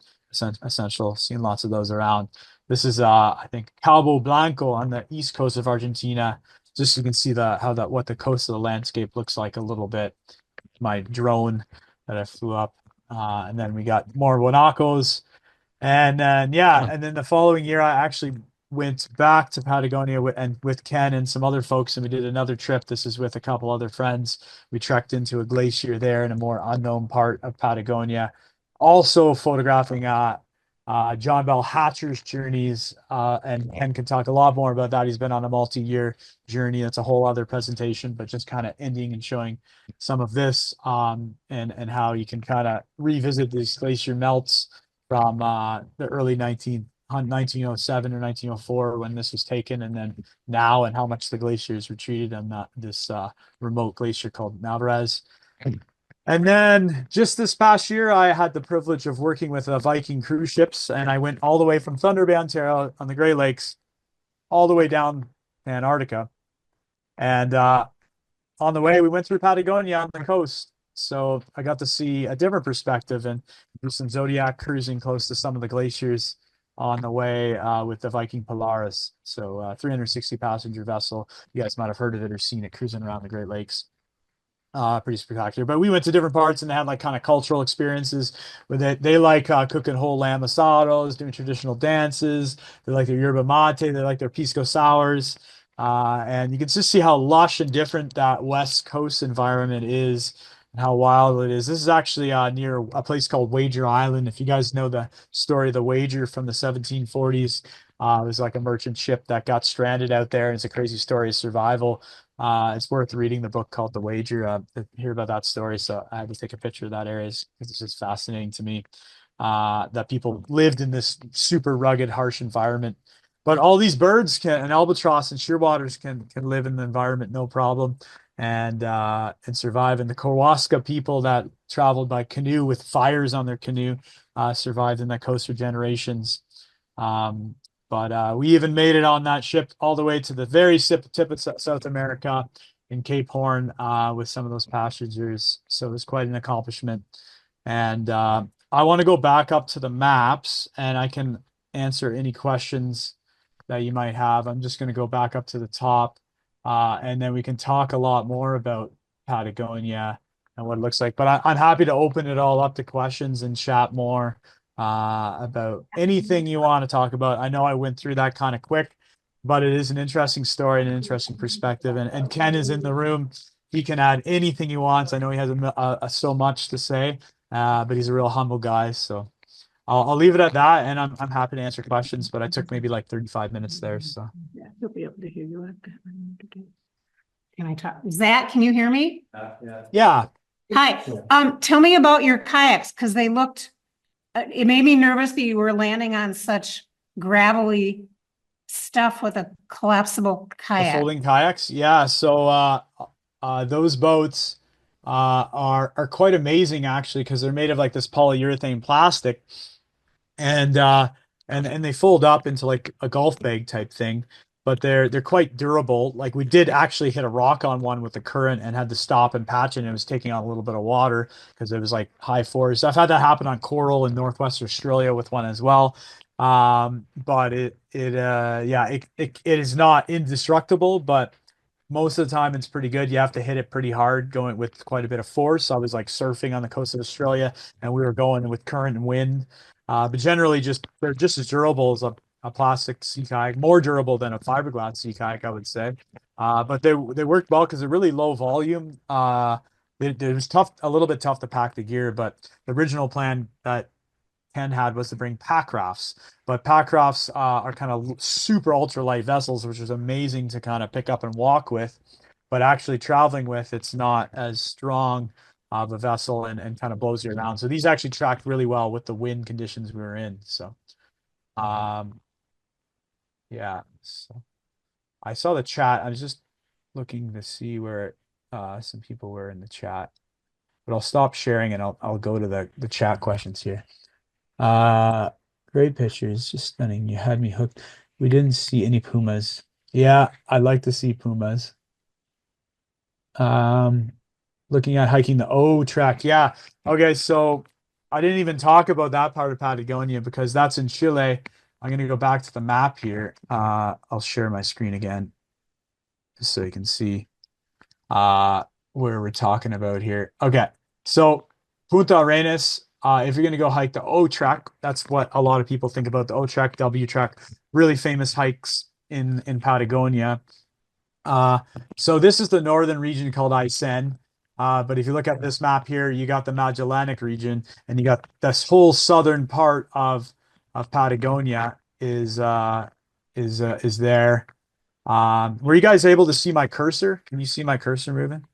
essential. Seen lots of those around. This is I think Cabo Blanco on the east coast of Argentina. Just so you can see what the coast of the landscape looks like a little bit. My drone that I flew up, and then we got more guanacos, and then and then the following year I actually went back to Patagonia with Ken and some other folks, and we did another trip. This is with a couple other friends. We trekked into a glacier there in a more unknown part of Patagonia, also photographing John Bell Hatcher's journeys, and Ken can talk a lot more about that. He's been on a multi-year journey. That's a whole other presentation, but just kind of ending and showing some of this, and how you can kind of revisit these glacier melts from the early 1907 or 1904 when this was taken, and then now, and how much the glaciers retreated on this remote glacier called Navarez. And then just this past year, I had the privilege of working with Viking cruise ships, and I went all the way from Thunder Bay, Ontario on the Great Lakes, all the way down to Antarctica. And on the way, we went through Patagonia on the coast. So I got to see a different perspective and do some Zodiac cruising close to some of the glaciers on the way with the Viking Polaris. So 360 passenger vessel. You guys might have heard of it or seen it cruising around the Great Lakes. Pretty spectacular. But we went to different parts and they had like kind of cultural experiences where they like cooking whole lamb asados, doing traditional dances. They like their yerba mate. They like their pisco sours. And you can just see how lush and different that West Coast environment is and how wild it is. This is actually near a place called Wager Island. If you guys know the story of the Wager from the 1740s, it was like a merchant ship that got stranded out there. And it's a crazy story of survival. It's worth reading the book called The Wager to hear about that story. So I had to take a picture of that area because it's just fascinating to me that people lived in this super rugged, harsh environment. But all these birds and albatross and shearwaters can live in the environment no problem and survive. And the Kowalska people that traveled by canoe with fires on their canoe survived in that coast for generations. But we even made it on that ship all the way to the very tip of South America in Cape Horn with some of those passengers. So it was quite an accomplishment. And I want to go back up to the maps and I can answer any questions that you might have. I'm just going to go back up to the top and then we can talk a lot more about Patagonia and what it looks like. But I'm happy to open it all up to questions and chat more about anything you want to talk about. I know I went through that kind of quick, but it is an interesting story and an interesting perspective. And Ken is in the room. He can add anything he wants. I know he has so much to say, but he's a real humble guy. So I'll leave it at that. And I'm happy to answer questions, but I took maybe like 35 minutes there. So Yeah, he'll be able to hear you. Can I talk? Zach, can you hear me? yeah. Hi. Tell me about your kayaks because they looked, it made me nervous that you were landing on such gravelly stuff with a collapsible The kayak. folding kayaks. Yeah. So those boats are quite amazing actually because they're made of like this polyurethane plastic and and they fold up into like a golf bag type thing, but they're quite durable. Like we did actually hit a rock on one with the current and had to stop and patch it, and it was taking on a little bit of water because it was like high force. I've had that happen on coral in Northwest Australia with one as well. But it is not indestructible, but most of the time it's pretty good. You have to hit it pretty hard going with quite a bit of force. I was like surfing on the coast of Australia and we were going with current and wind. But generally they're just as durable as a plastic sea kayak, more durable than a fiberglass sea kayak, I would say. But they worked well because they're really low volume. It was tough, a little bit tough to pack the gear, but the original plan that Ken had was to bring pack rafts, but pack rafts are kind of super ultralight vessels, which is amazing to kind of pick up and walk with, but actually traveling with, it's not as strong of a vessel and kind of blows you around. So these actually tracked really well with the wind conditions we were in. So, yeah, so I saw the chat. I was just looking to see where some people were in the chat, but I'll stop sharing and I'll go to the chat questions here. Great pictures, just stunning. You had me hooked. We didn't see any pumas. Yeah, I'd like to see pumas. Looking at hiking the O track. Yeah. Okay, so I didn't even talk about that part of Patagonia because that's in Chile. I'm gonna go back to the map here. I'll share my screen again just so you can see where we're talking about here. Okay, so Punta Arenas. If you're going to go hike the O track, that's what a lot of people think about, the O track, W track, really famous hikes in Patagonia. So this is the northern region called Aysén. But if you look at this map here, you got the Magellanic region, and you got this whole southern part of Patagonia is there. Were you guys able to see my cursor? Can you see my cursor moving?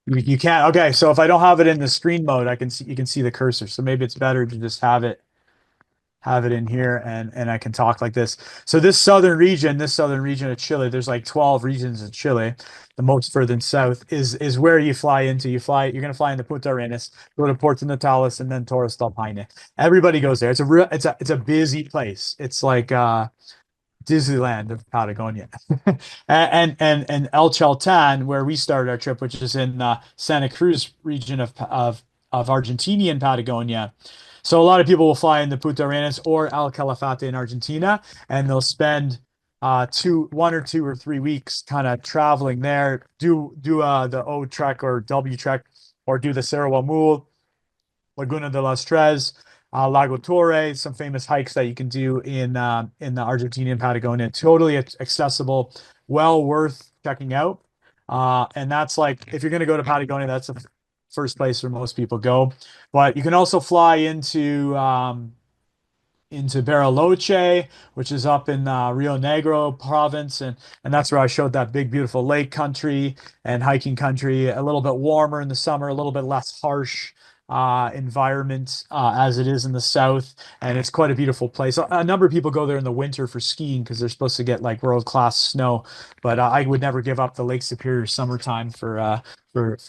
You can't. Okay, so if I don't have it in the screen mode, you can see the cursor. So maybe it's better to just have it in here and I can talk like this. So this southern region of Chile, there's like 12 regions in Chile. The most further south is where you fly into. You're gonna fly into Punta Arenas, go to Puerto Natales, and then Torres del Paine. Everybody goes there. It's a busy place. It's like Disneyland of Patagonia. and El Chalten, where we started our trip, which is in Santa Cruz region of Argentinian Patagonia. So a lot of people will fly into Punta Arenas or El Calafate in Argentina, and they'll spend 1 or 2 or 3 weeks kind of traveling there, do the O trek or W trek, or do the Cerro Amul, Laguna de las Tres, Lago Torre, some famous hikes that you can do in the Argentinian Patagonia. Totally accessible, well worth checking out. And that's like, if you're going to go to Patagonia, that's the first place where most people go. But you can also fly into Bariloche, which is up in Rio Negro province, and that's where I showed that big beautiful lake country and hiking country. A little bit warmer in the summer, a little bit less harsh environment as it is in the south, and it's quite a beautiful place. A number of people go there in the winter for skiing because they're supposed to get like world-class snow, but I would never give up the Lake Superior summertime for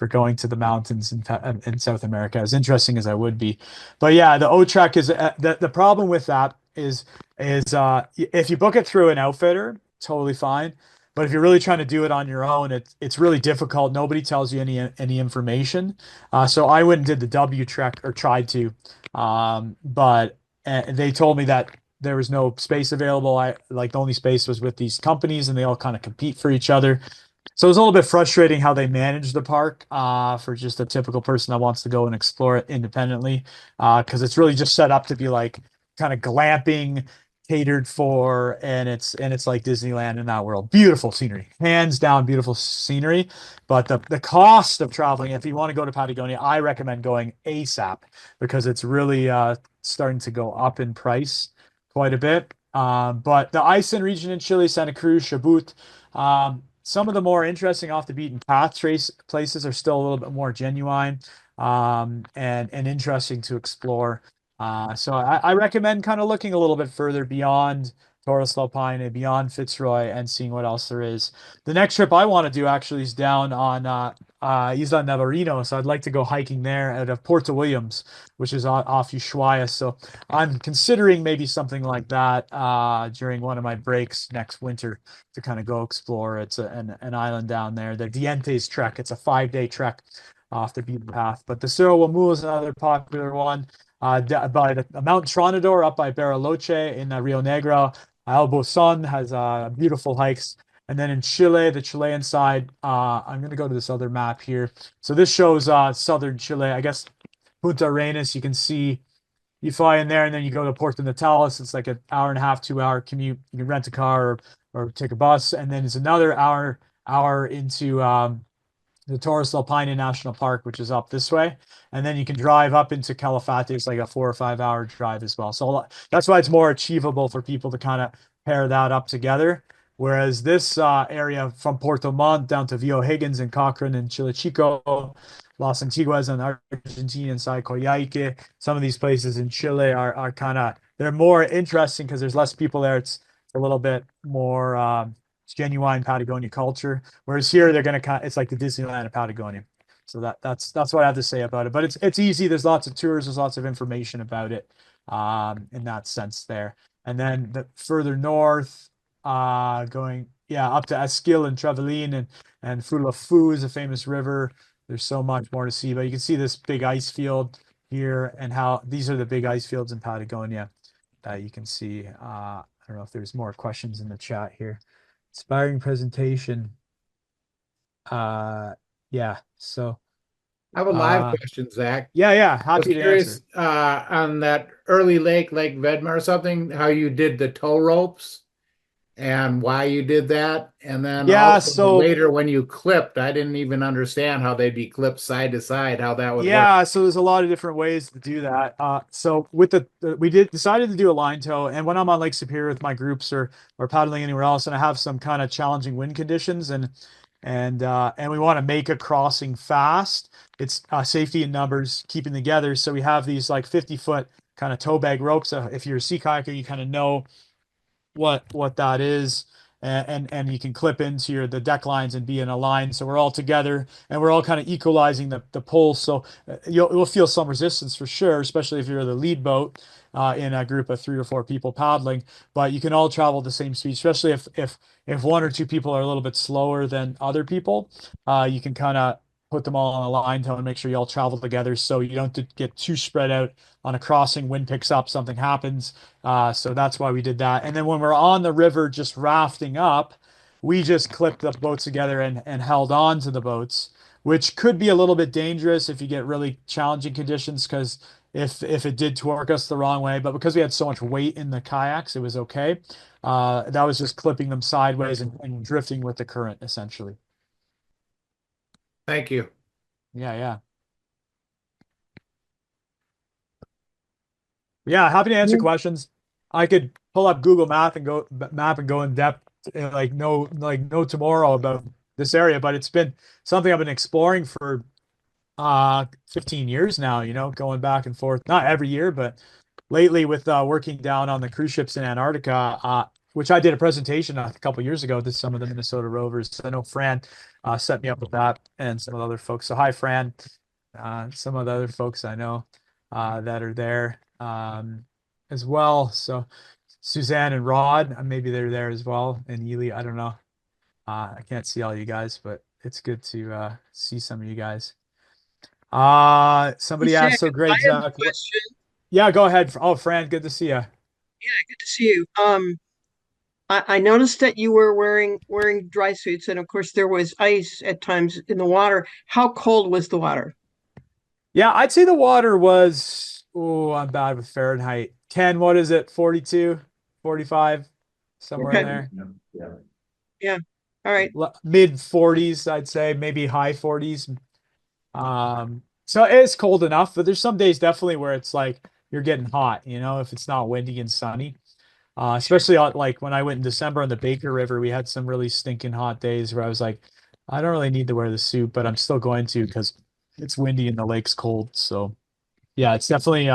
going to the mountains in South America, as interesting as I would be. But yeah, the O track is the problem with that is if you book it through an outfitter, totally fine. But if you're really trying to do it on your own, it's really difficult. Nobody tells you any information. So I went and did the W trek, or tried to, but they told me that there was no space available. I like the only space was with these companies, and they all kind of compete for each other. So it was a little bit frustrating how they manage the park for just a typical person that wants to go and explore it independently, because it's really just set up to be like kind of glamping, catered for, and it's like Disneyland in that world. Beautiful scenery, hands down, beautiful scenery. But the cost of traveling, if you want to go to Patagonia, I recommend going ASAP because it's really starting to go up in price quite a bit. But the Iceland region in Chile, Santa Cruz, Chubut. Some of the more interesting off the beaten path trace places are still a little bit more genuine and interesting to explore. So I recommend kind of looking a little bit further beyond Torres del Paine, beyond Fitzroy, and seeing what else there is. The next trip I want to do actually is down on Isla Navarino, so I'd like to go hiking there out of Porto Williams, which is off Ushuaia. So I'm considering maybe something like that during one of my breaks next winter to kind of go explore. It's an island down there, the Dientes Trek. It's a 5-day trek off the beaten path. But the Cerro Wamu is another popular one. By the Mount Tronador up by Bariloche in Rio Negro. El Boson has beautiful hikes. And then in Chile, the Chilean side, I'm going to go to this other map here. So this shows southern Chile. I guess Punta Arenas, you can see you fly in there and then you go to Puerto Natales. It's like an hour and a half, 2 hour commute. You can rent a car or take a bus. And then it's another hour into the Torres del Paine National Park, which is up this way. And then you can drive up into Calafate. It's like a 4 or 5 hour drive as well. So that's why it's more achievable for people to kind of pair that up together. Whereas this area from Puerto Montt down to Vio Higgins and Cochrane and Chile Chico, Las Antiguas and Argentina inside Coyhaique, some of these places in Chile are kind of, they're more interesting because there's less people there. It's a little bit more genuine Patagonia culture. Whereas here they're gonna kind of, it's like the Disneyland of Patagonia. So that's what I have to say about it. But it's easy. There's lots of tours. There's lots of information about it in that sense there. And then the further north, going up to Esquil and Trevelin and Furulafu is a famous river. There's so much more to see, but you can see this big ice field here and how these are the big ice fields in Patagonia that you can see. I don't know if there's more questions in the chat here. Inspiring presentation. Yeah, so I have a live question, Zach. yeah, I was happy to curious answer. on that early Lake Viedma or something, how you did the tow ropes and why you did that. And then Yeah, also so later when you clipped, I didn't even understand how they'd be clipped side to side, how that would work. yeah, so there's a lot of different ways to do that. So with we decided to do a line tow, and when I'm on Lake Superior with my groups or paddling anywhere else, and I have some kind of challenging wind conditions, and we want to make a crossing fast. It's safety in numbers, keeping together. So we have these like 50-foot kind of tow bag ropes. If you're a sea kayaker, you kind of know what that is. And you can clip into the deck lines and be in a line. So we're all together and we're all kind of equalizing the pull. So you'll feel some resistance for sure, especially if you're the lead boat in a group of 3 or 4 people paddling. But you can all travel the same speed, especially if 1 or 2 people are a little bit slower than other people. You can kind of put them all on a line tow and make sure you all travel together so you don't get too spread out on a crossing. Wind picks up, something happens. So that's why we did that. And then when we're on the river just rafting up, we just clipped the boats together and held on to the boats, which could be a little bit dangerous if you get really challenging conditions, because if it did torque us the wrong way, but because we had so much weight in the kayaks, it was okay. That was just clipping them sideways and drifting with the current, essentially. Thank you. Yeah. Yeah, happy to answer questions. I could pull up Google Map and go in depth, like no tomorrow about this area, but it's been something I've been exploring for 15 years now, going back and forth, not every year, but lately with working down on the cruise ships in Antarctica, which I did a presentation a couple years ago to some of the Minnesota Rovers. I know Fran set me up with that and some of the other folks. So hi, Fran. Some of the other folks I know that are there as well. So Suzanne and Rod, maybe they're there as well, and Ely, I don't know. I can't see all you guys, but it's good to see some of you guys. Somebody Zack, asked, so I great, have a Zach. question. Yeah, go ahead. Oh, Fran, good to see you. Yeah, good to see you. I noticed that you were wearing dry suits, and of course there was ice at times in the water. How cold was the water? Yeah, I'd say the water was, oh, I'm bad with Fahrenheit. Ken, what is it? 42, 45, somewhere in Okay. there. Yeah. All right. Mid 40s, I'd say, maybe high 40s. So it's cold enough, but there's some days definitely where it's like you're getting hot, if it's not windy and sunny. Especially like when I went in December on the Baker River, we had some really stinking hot days where I was like, I don't really need to wear the suit, but I'm still going to because it's windy and the lake's cold. So yeah, it's definitely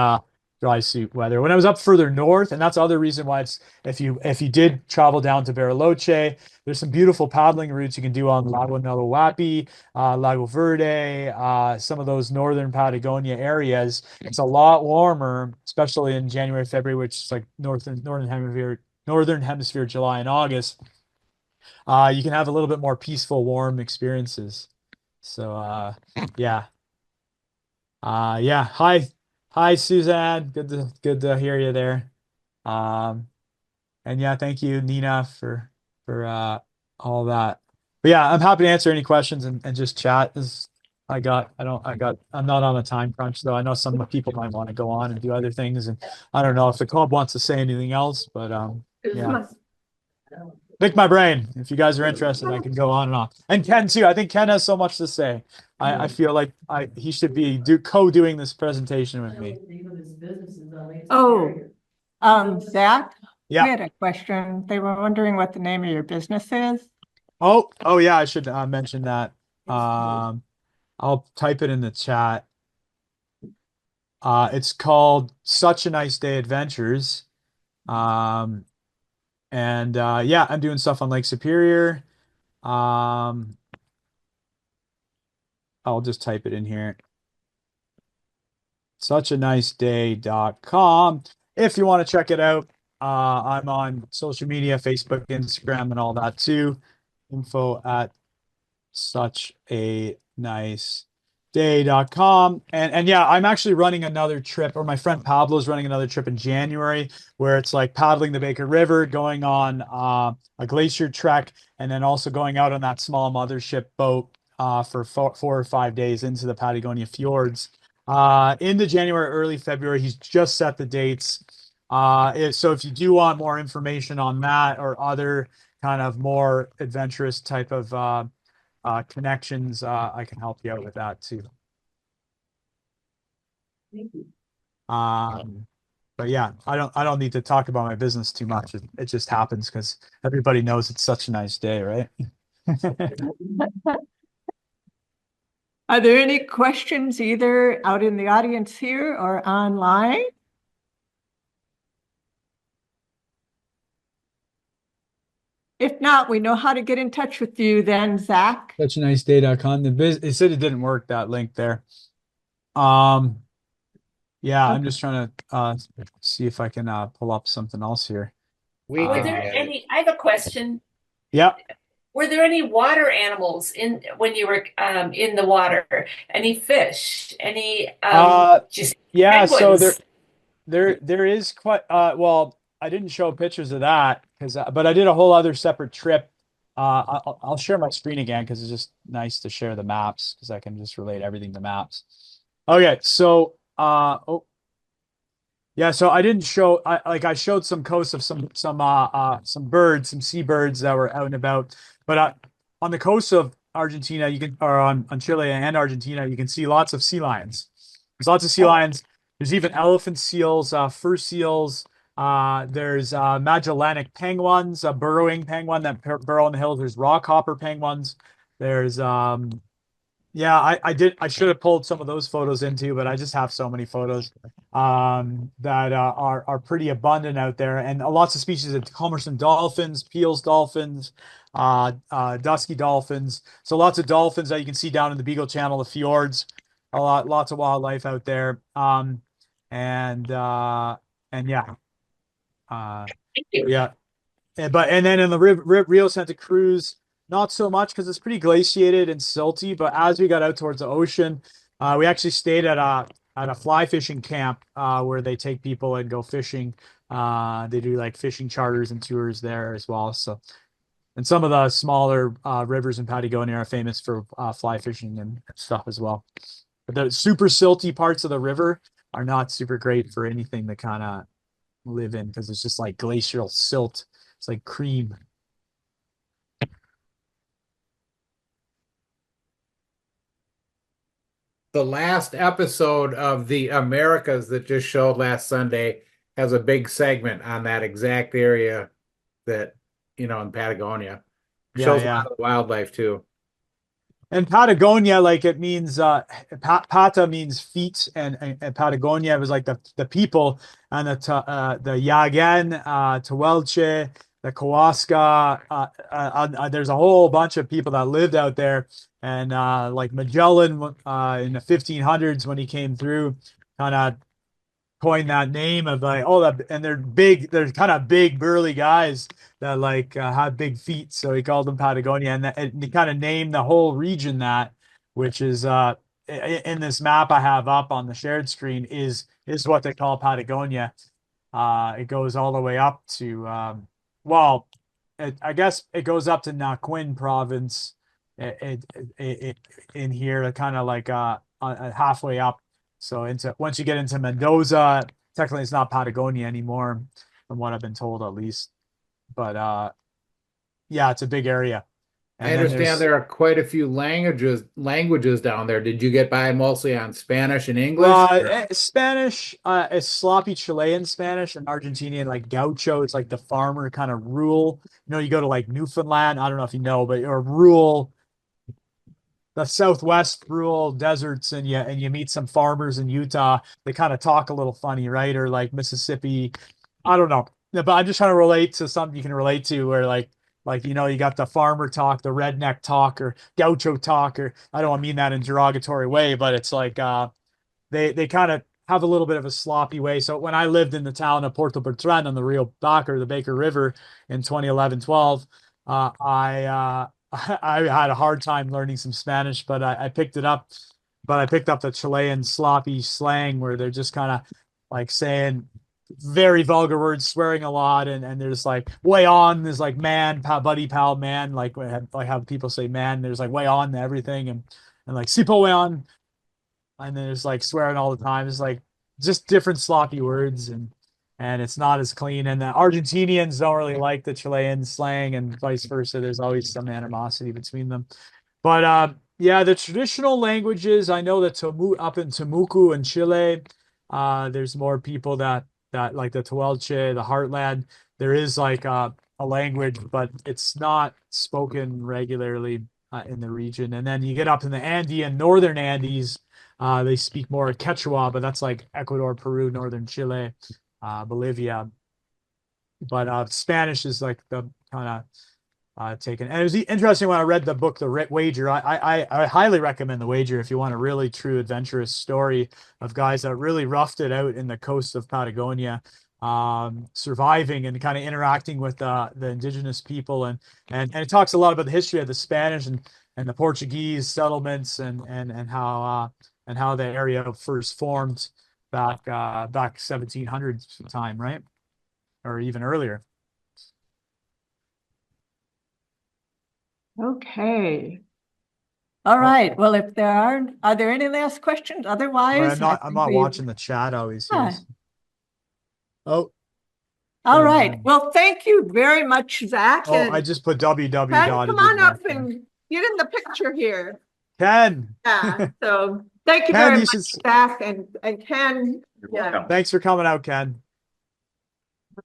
dry suit weather. When I was up further north, and that's the other reason why it's if you did travel down to Bariloche, there's some beautiful paddling routes you can do on Lago Wapi, Lago Verde, some of those northern Patagonia areas. It's a lot warmer, especially in January, February, which is like northern hemisphere, July and August. You can have a little bit more peaceful, warm experiences. So yeah. Yeah. Hi, Suzanne. Good to hear you there. Um, and yeah, thank you, Nina, for all that. But yeah, I'm happy to answer any questions and just chat. I'm not on a time crunch though. I know some people might want to go on and do other things, and I don't know if the club wants to say anything else, but yeah. Pick my brain. If you guys are interested, I can go on and on. And Ken too. I think Ken has so much to say. I feel like he should be co-doing this presentation with me. Oh, Zach, we Yeah. had a question. They were wondering what the name of your business is. Oh yeah, I should mention that. I'll type it in the chat. It's called Such a Nice Day Adventures. Um, and yeah, I'm doing stuff on Lake Superior. I'll just type it in here. Suchaniceday.com. If you want to check it out, I'm on social media, Facebook, Instagram, and all that too. Info at suchaniceday.com. And yeah, I'm actually running another trip, or my friend Pablo's running another trip in January where it's like paddling the Baker River, going on a glacier trek, and then also going out on that small mothership boat for 4 or 5 days into the Patagonia fjords. Into January, early February, he's just set the dates. So if you do want more information on that or other kind of more adventurous type of connections, I can help you out with that too. But yeah, I don't need to talk about my business too much. It just happens because everybody knows it's such a nice day, right? Are there any questions either out in the audience here or online? If not, we know how to get in touch with you then, Zach. Suchaniceday.com. It said it didn't work, that link there. Yeah, I'm just trying to see if I can pull up something else here. We Were can there get any, I have a question. Yeah. Were there any water animals when you were in the water? Any fish? Any just Yeah, so penguins? there is quite well, I didn't show pictures of that but I did a whole other separate trip. I'll share my screen again because it's just nice to share the maps because I can just relate everything to maps. Okay, so oh yeah, so I didn't show I showed some coasts of some birds, some seabirds that were out and about. But on the coast of Argentina, or on Chile and Argentina, you can see lots of sea lions. There's lots of sea lions. There's even elephant seals, fur seals. There's Magellanic penguins, a burrowing penguin that burrow in the hills. There's rockhopper penguins. There's yeah, I should have pulled some of those photos in too, but I just have so many photos that are pretty abundant out there, and lots of species of commersant dolphins, Peale's dolphins, dusky dolphins. So lots of dolphins that you can see down in the Beagle Channel, the fjords. Lots of wildlife out there. And yeah, Thank you. yeah. And then in the Rio Santa Cruz, not so much because it's pretty glaciated and silty. But as we got out towards the ocean, we actually stayed at a fly fishing camp where they take people and go fishing. They do like fishing charters and tours there as well. So, and some of the smaller rivers in Patagonia are famous for fly fishing and stuff as well. But the super silty parts of the river are not super great for anything to kind of live in because it's just like glacial silt. It's like cream. The last episode of the Americas that just showed last Sunday has a big segment on that exact area that, in Patagonia. Shows a lot of wildlife too. And Patagonia, like it means pata means feet, and Patagonia was like the people, and the Yagan, Tehuelche, the Kawasca. There's a whole bunch of people that lived out there, and like Magellan in the 1500s when he came through, kind of coined that name of like, and they're kind of big burly guys that like have big feet, so he called them Patagonia, and he kind of named the whole region that, which is in this map I have up on the shared screen is what they call Patagonia. It goes all the way up to I guess it goes up to Naquin province in here, kind of like halfway up. So once you get into Mendoza, technically it's not Patagonia anymore, from what I've been told at least. But yeah, it's a big area. I understand there are quite a few languages down there. Did you get by mostly on Spanish and English? Spanish, it's sloppy Chilean Spanish, and Argentinian like gaucho. It's like the farmer kind of rural. You go to like Newfoundland. I don't know if you know, but or rural, the Southwest rural deserts, and you meet some farmers in Utah. They kind of talk a little funny, right? Or like Mississippi. I don't know, but I'm just trying to relate to something you can relate to, where like you got the farmer talk, the redneck talk, or gaucho talk, or I don't mean that in a derogatory way, but it's like they kind of have a little bit of a sloppy way. So when I lived in the town of Puerto Bertrand on the Rio Baca, the Baker River, in 2011-12, I had a hard time learning some Spanish, but I picked it up. But I picked up the Chilean sloppy slang where they're just kind of like saying very vulgar words, swearing a lot, and there's like way on. There's like man, buddy, pal, man. Like how people say man. There's like way on to everything, and like sipo way on, and then there's like swearing all the time. It's like just different sloppy words, and it's not as clean. And the Argentinians don't really like the Chilean slang, and vice versa. There's always some animosity between them. But yeah, the traditional languages, I know that up in Temuco in Chile, there's more people that like the Tehuelche, the Heartland. There is like a language, but it's not spoken regularly in the region. And then you get up in the Andean, northern Andes, they speak more Quechua, but that's like Ecuador, Peru, northern Chile, Bolivia. But Spanish is like the kind of taken. And it was interesting when I read the book, The Wager. I highly recommend The Wager if you want a really true adventurous story of guys that really roughed it out in the coast of Patagonia, surviving and kind of interacting with the indigenous people. And it talks a lot about the history of the Spanish and the Portuguese settlements and how the area first formed back 1700s time, right? Or even earlier. Okay. All right. Well, if there are there any last questions? Otherwise, I'm not watching the chat always. Yeah. Oh. All right. Well, thank you very much, Zach. Oh, I just put www. Ken, come on up and get in the picture here. Ken. Yeah. So thank you Ken, very much, Zach, and Ken. Yeah. Thanks for coming out, Ken.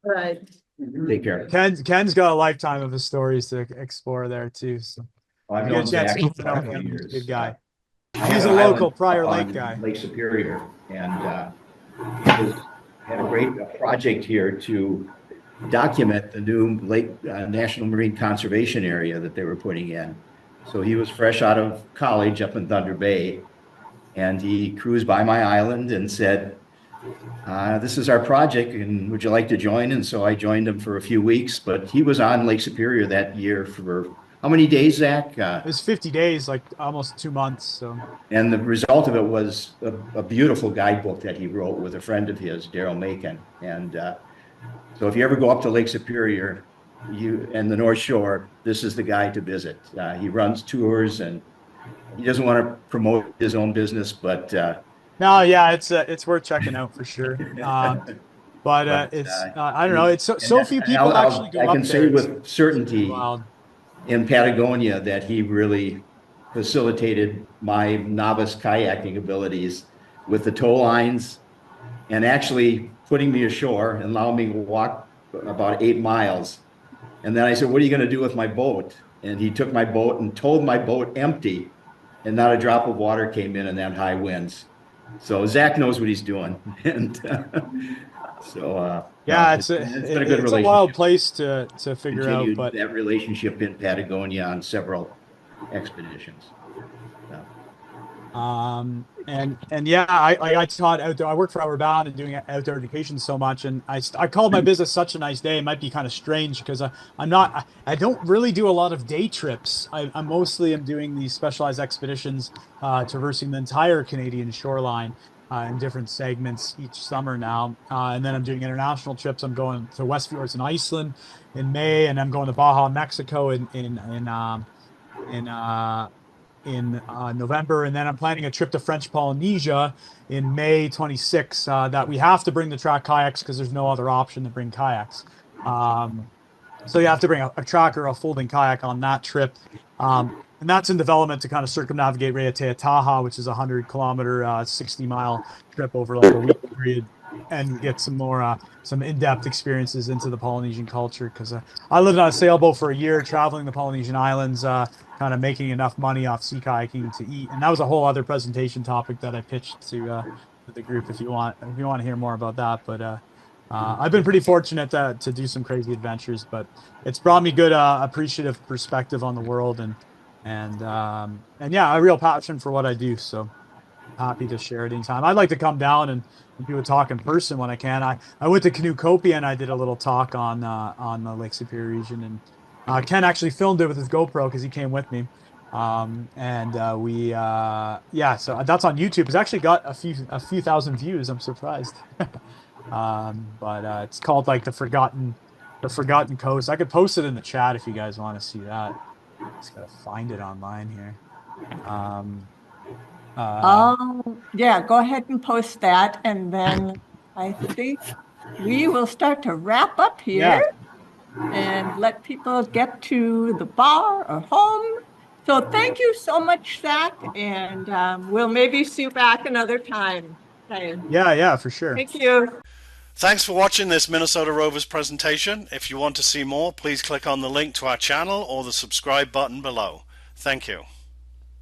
All right. Take care. Ken's got a lifetime of his stories to explore there too. So I've known Zack for he's a good guy. I He's have a an local island Prior on Lake guy. Lake Superior, and he had a great project here to document the new Lake National Marine Conservation Area that they were putting in. So he was fresh out of college up in Thunder Bay, and he cruised by my island and said, this is our project, and would you like to join? And so I joined him for a few weeks, but he was on Lake Superior that year for How many days, Zach? It was 50 days, like almost 2 months. So, And the result of it was a beautiful guidebook that he wrote with a friend of his, Daryl Macon. And so if you ever go up to Lake Superior and the North Shore, this is the guy to visit. He runs tours, and he doesn't want to promote his own business, but no, yeah, it's worth checking out for sure. But it's I don't know. It's so few people actually go up there. I can say with certainty wild. In Patagonia that he really facilitated my novice kayaking abilities with the tow lines and actually putting me ashore and allowing me to walk about 8 miles. And then I said, what are you going to do with my boat? And he took my boat and towed my boat empty, and not a drop of water came in that high winds. So Zach knows what he's doing. And yeah, it's been a good relationship. A wild place to figure out. But that relationship in Patagonia on several expeditions. And yeah, I taught outdoor. I worked for Outward Bound and doing outdoor education so much, and I called my business Such a Nice Day. It might be kind of strange because I don't really do a lot of day trips. I mostly am doing these specialized expeditions, traversing the entire Canadian shoreline in different segments each summer now. And then I'm doing international trips. I'm going to West Fjords in Iceland in May, and I'm going to Baja, Mexico in November, and then I'm planning a trip to French Polynesia in May 26. That we have to bring the track kayaks because there's no other option to bring kayaks. So you have to bring a track or a folding kayak on that trip. And that's in development to kind of circumnavigate Taha, which is a 100-kilometer, 60-mile trip over like a week period, and get some more some in-depth experiences into the Polynesian culture. Because I lived on a sailboat for a year, traveling the Polynesian islands, kind of making enough money off sea kayaking to eat. And that was a whole other presentation topic that I pitched to the group. If you want to hear more about that, but I've been pretty fortunate to do some crazy adventures. But it's brought me good appreciative perspective on the world, and yeah, a real passion for what I do. So happy to share it anytime. I'd like to come down and do a talk in person when I can. I went to Canoecopia and I did a little talk on the Lake Superior region, and Ken actually filmed it with his GoPro because he came with me. So that's on YouTube. It's actually got a few thousand views. I'm surprised. But it's called like the Forgotten Coast. I could post it in the chat if you guys want to see that. Just gotta find it online here. Yeah, go ahead and post that, and then I think we will start to wrap up here and let people get to the bar or home. So thank you so much, Zack, and we'll maybe see you back another time. Yeah, for sure. Thank you. Thanks for watching this Minnesota Rovers presentation. If you want to see more, please click on the link to our channel or the subscribe button below. Thank you.